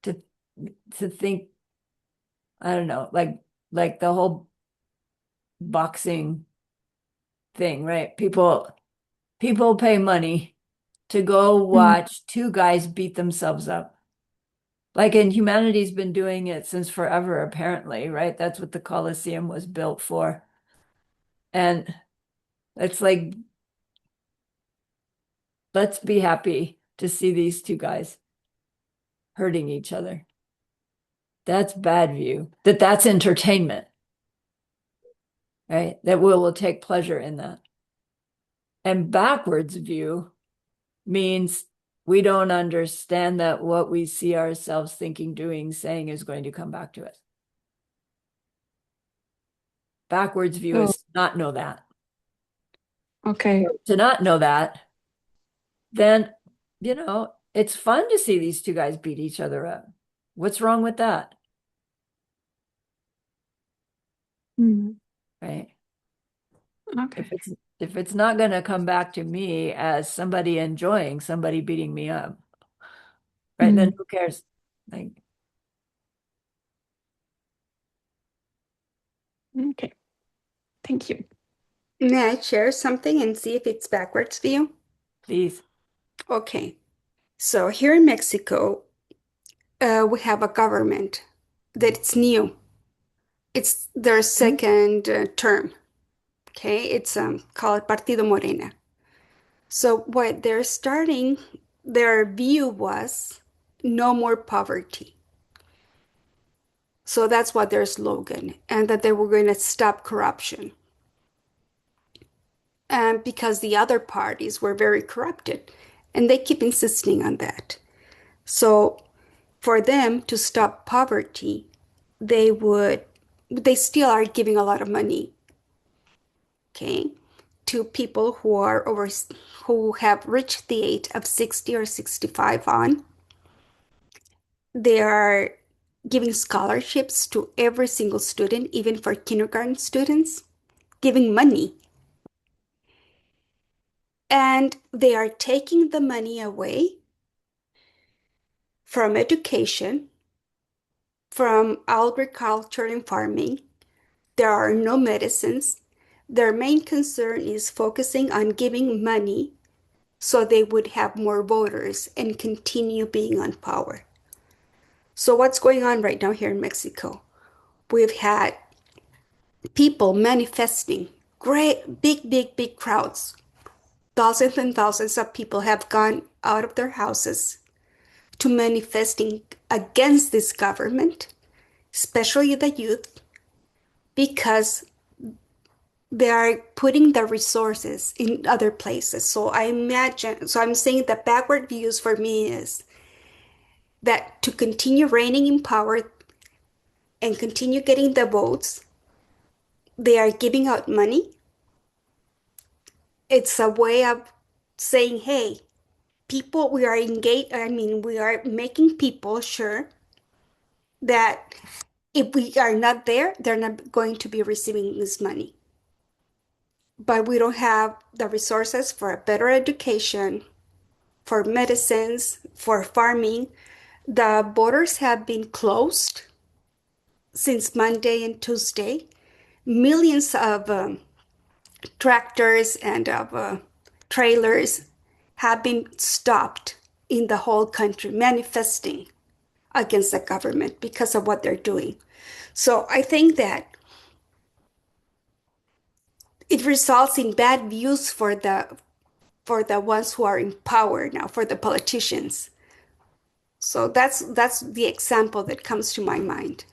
to to think, I don't know, like the whole boxing thing, right? People pay money to go Mm, watch two guys beat themselves up. Like, and humanity's been doing it since forever, apparently, right? That's what the Colosseum was built for. And it's like, let's be happy to see these two guys hurting each other. That's bad view. That's entertainment, right? That we will take pleasure in that. And backwards view means we don't understand that what we see ourselves thinking, doing, saying is going to come back to us. Backwards view so is to not know that. okay. To not know that, then, it's fun to see these two guys beat each other up. What's wrong with that? Mm, Right? okay. If it's not going to come back to me as somebody enjoying somebody beating me up, right? Then Mm, who cares? Like, okay. Thank you. May I share something and see if it's backwards view? please. Okay. So here in Mexico, we have a government that's new. It's their second term. Okay, it's called Partido Morena. So what they're starting, their view was no more poverty. So that's what their slogan, and that they were going to stop corruption. And because the other parties were very corrupted, and they keep insisting on that. So for them to stop poverty, they still are giving a lot of money, okay, to people who have reached the age of 60 or 65 on. They are giving scholarships to every single student, even for kindergarten students, giving money. And they are taking the money away from education, from agriculture and farming. There are no medicines. Their main concern is focusing on giving money so they would have more voters and continue being on power. So, what's going on right now here in Mexico? We've had people manifesting, great, big crowds. Thousands and thousands of people have gone out of their houses to manifesting against this government, especially the youth, because they are putting the resources in other places. So I'm saying the backward views for me is that to continue reigning in power and continue getting the votes, they are giving out money. It's a way of saying, hey, people, we are engaged, I mean, we are making people sure that if we are not there, they're not going to be receiving this money. But we don't have the resources for a better education, for medicines, for farming. The borders have been closed since Monday and Tuesday. Millions of tractors and of trailers have been stopped in the whole country, manifesting against the government because of what they're doing. So I think that it results in bad views for the ones who are in power now, for the politicians. So that's the example that comes to my mind,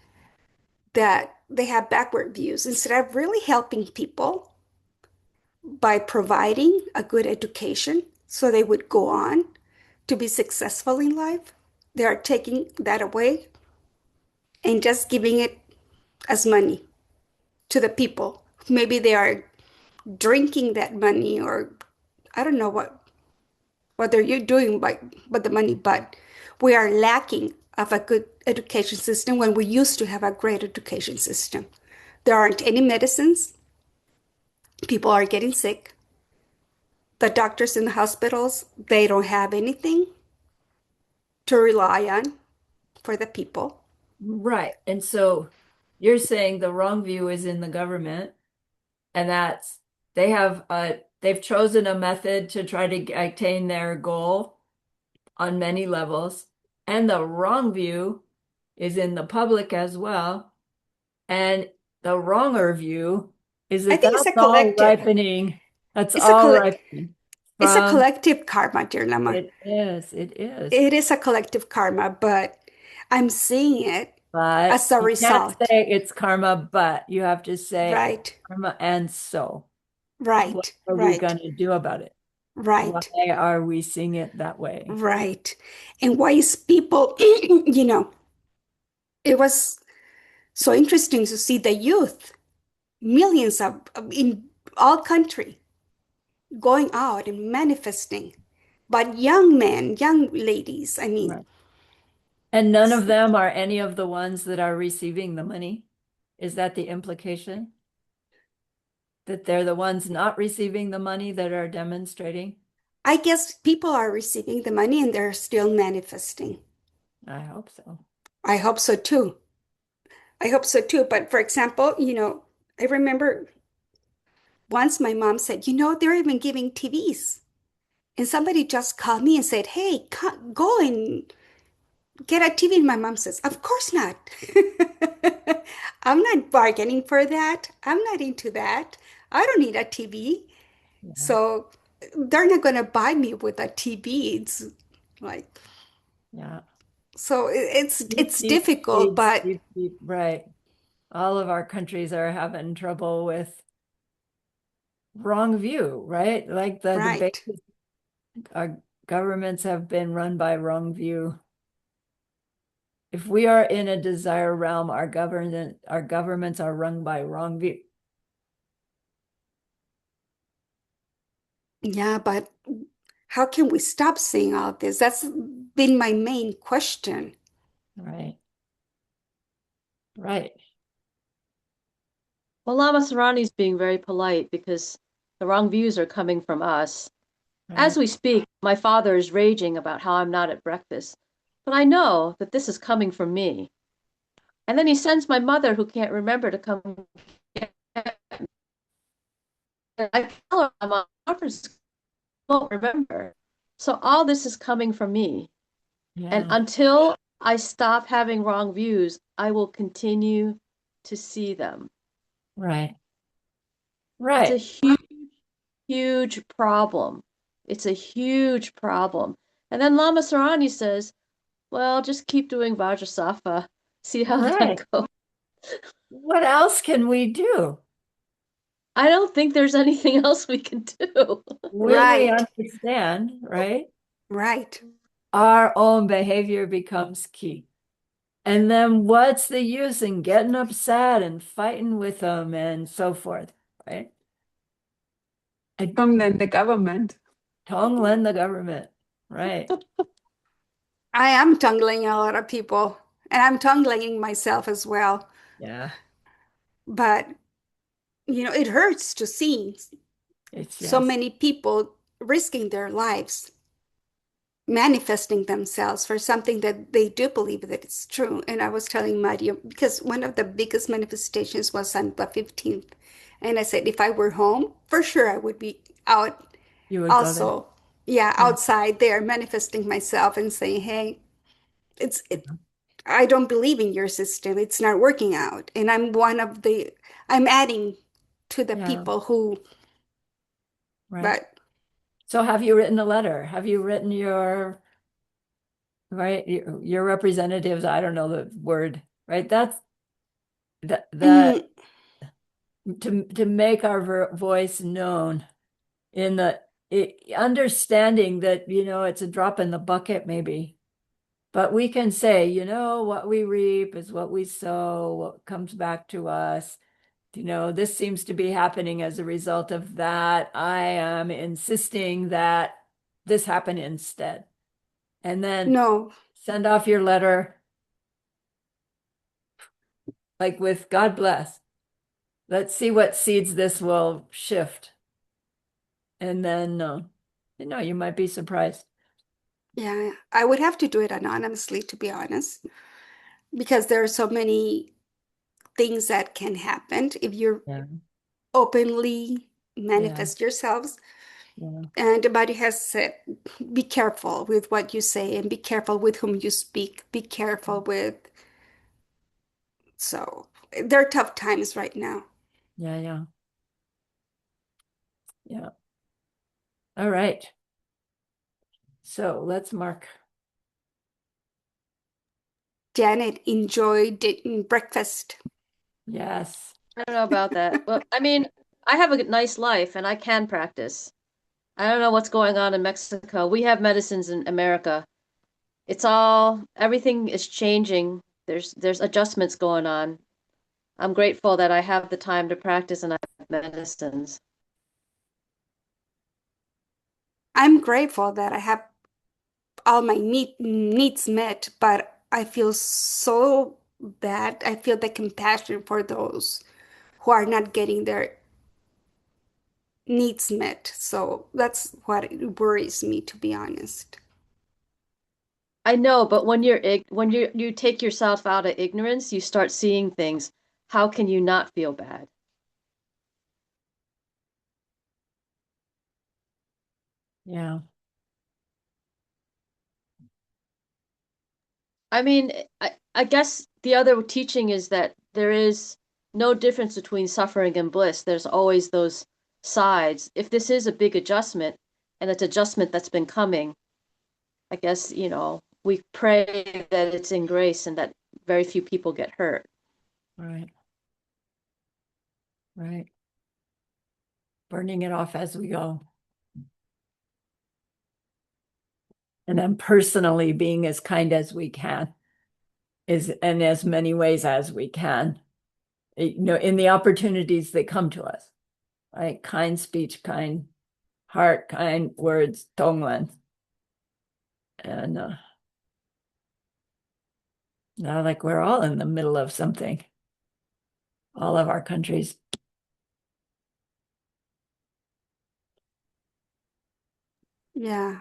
that they have backward views instead of really helping people by providing a good education so they would go on to be successful in life. They are taking that away and just giving it as money to the people. Maybe they are drinking that money, or I don't know what they're doing by the money, but we are lacking of a good education system when we used to have a great education system. There aren't any medicines. People are getting sick. The doctors in the hospitals, they don't have anything to rely on for the people. Right. And so you're saying the wrong view is in the government, and that's they've chosen a method to try to attain their goal on many levels, and the wrong view is in the public as well. And the wronger view is I that think it's that's a all collective. ripening. That's It's a all collect. ripening It's a from collective karma, dear Lama. it is, it is. It is a collective karma, but I'm seeing it But as a you can't result. say it's karma, but you have to say Right, karma and so. What right, are we right, going to do about it? Why right, are we seeing it that way? right. And why is people, you know, it was so interesting to see the youth, millions of in all country going out and manifesting, but young men, young ladies, I mean, Right. And none of them are any of the ones that are receiving the money. Is that the implication? That they're the ones not receiving the money that are demonstrating? I guess people are receiving the money and they're still manifesting. I hope so. I hope so too. I hope so too. But for example, I remember once my mom said, they're even giving TVs. And somebody just called me and said, hey, go and get a TV. And my mom says, of course not. I'm not bargaining for that. I'm not into that. I don't need a TV. Yeah. So they're not going to buy me with a TV. It's like, Yeah. so Deep, it's deep difficult, needs, but deep, deep, right. All of our countries are having trouble with wrong view, right? Like the debate, right. our governments have been run by wrong view. If we are in a desire realm, our governments are run by wrong view. Yeah, but how can we stop seeing all this? That's been my main question. Right. Right. Well, Lama Sarani's being very polite because the wrong views are coming from us. As Right. we speak, my father is raging about how I'm not at breakfast, but I know that this is coming from me. And then he sends my mother, who can't remember, to come get me. I tell her I'm on conference, won't remember. So all this is coming from me. And Yeah. until I stop having wrong views, I will continue to see them. Right. It's a Right. huge, huge problem. It's a huge problem. And then Lama Sarani says, well, just keep doing Vajrasattva. See how Right. that goes. What else can we do? I don't think there's anything else we can do. When we Right, understand, right, right. our own behavior becomes key. And then what's the use in getting upset and fighting with them and so forth, right? I From then the government. Tonglen the government, right? I am tongue-laying a lot of people, and I'm tongue-laying myself as well. Yeah, But, it hurts to see it's so yes. many people risking their lives, manifesting themselves for something that they do believe that it's true. And I was telling Mario, because one of the biggest manifestations was on the 15th. And I said, if I were home, for sure I would be out You would go there. also, yeah, Yeah, outside there manifesting myself and saying, hey, I don't believe in your system. It's not working out. And I'm adding to the yeah, people who, right. but So have you written a letter? Have you written your representatives? I don't know the word, right? That's that mm, to make our voice known in the understanding that it's a drop in the bucket maybe, but we can say what we reap is what we sow, what comes back to us. This seems to be happening as a result of that. I am insisting that this happen instead, and then no, send off your letter like with God bless. Let's see what seeds this will shift, and then you might be surprised. yeah, I would have to do it anonymously, to be honest, because there are so many things that can happen if you Yeah, openly yeah, manifest yourselves. yeah, And the body has said, be careful with what you say and be careful with whom you speak. Be careful with, so there are tough times right now. yeah, yeah, yeah. All right. So let's mark. Janet enjoyed breakfast. Yes. I don't know about that. Well, I mean, I have a nice life and I can practice. I don't know what's going on in Mexico. We have medicines in America. Everything is changing. There's adjustments going on. I'm grateful that I have the time to practice and I have medicines. I'm grateful that I have all my needs met, but I feel so bad. I feel the compassion for those who are not getting their needs met. So that's what worries me, to be honest. I know, but when you take yourself out of ignorance, you start seeing things. How can you not feel bad? Yeah. I mean, I guess the other teaching is that there is no difference between suffering and bliss. There's always those sides. If this is a big adjustment, and it's adjustment that's been coming, I guess, we pray that it's in grace and that very few people get hurt. Right. Right. Burning it off as we go. And then personally being as kind as we can is in as many ways as we can. In the opportunities that come to us. Right? Kind speech, kind heart, kind words, tonglen. And now like we're all in the middle of something. All of our countries. Yeah.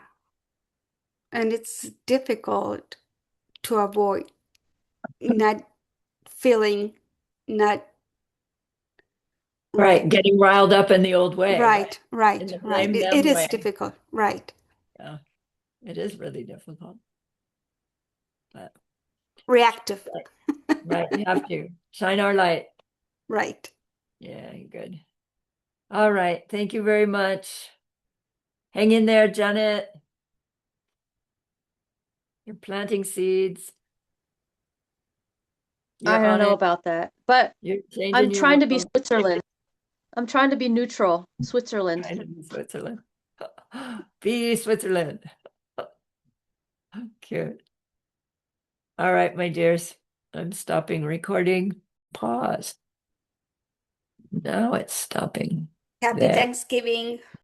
And it's difficult to avoid not feeling not Right. right. Getting riled up in the old way. Right, In right, the right. blame It them is way. difficult. Right. Yeah. It is really difficult. But Reactive. right. You have to shine our light. Right. Yeah, good. All right. Thank you very much. Hang in there, Janet. You're planting seeds. You're I don't on know it. about that, but You're changing I'm your trying to be world. Switzerland. I'm trying to be neutral, Switzerland. Trying to be Switzerland. Be Switzerland. Cute. All right, my dears. I'm stopping recording. Pause. Now it's stopping. Happy There. Thanksgiving.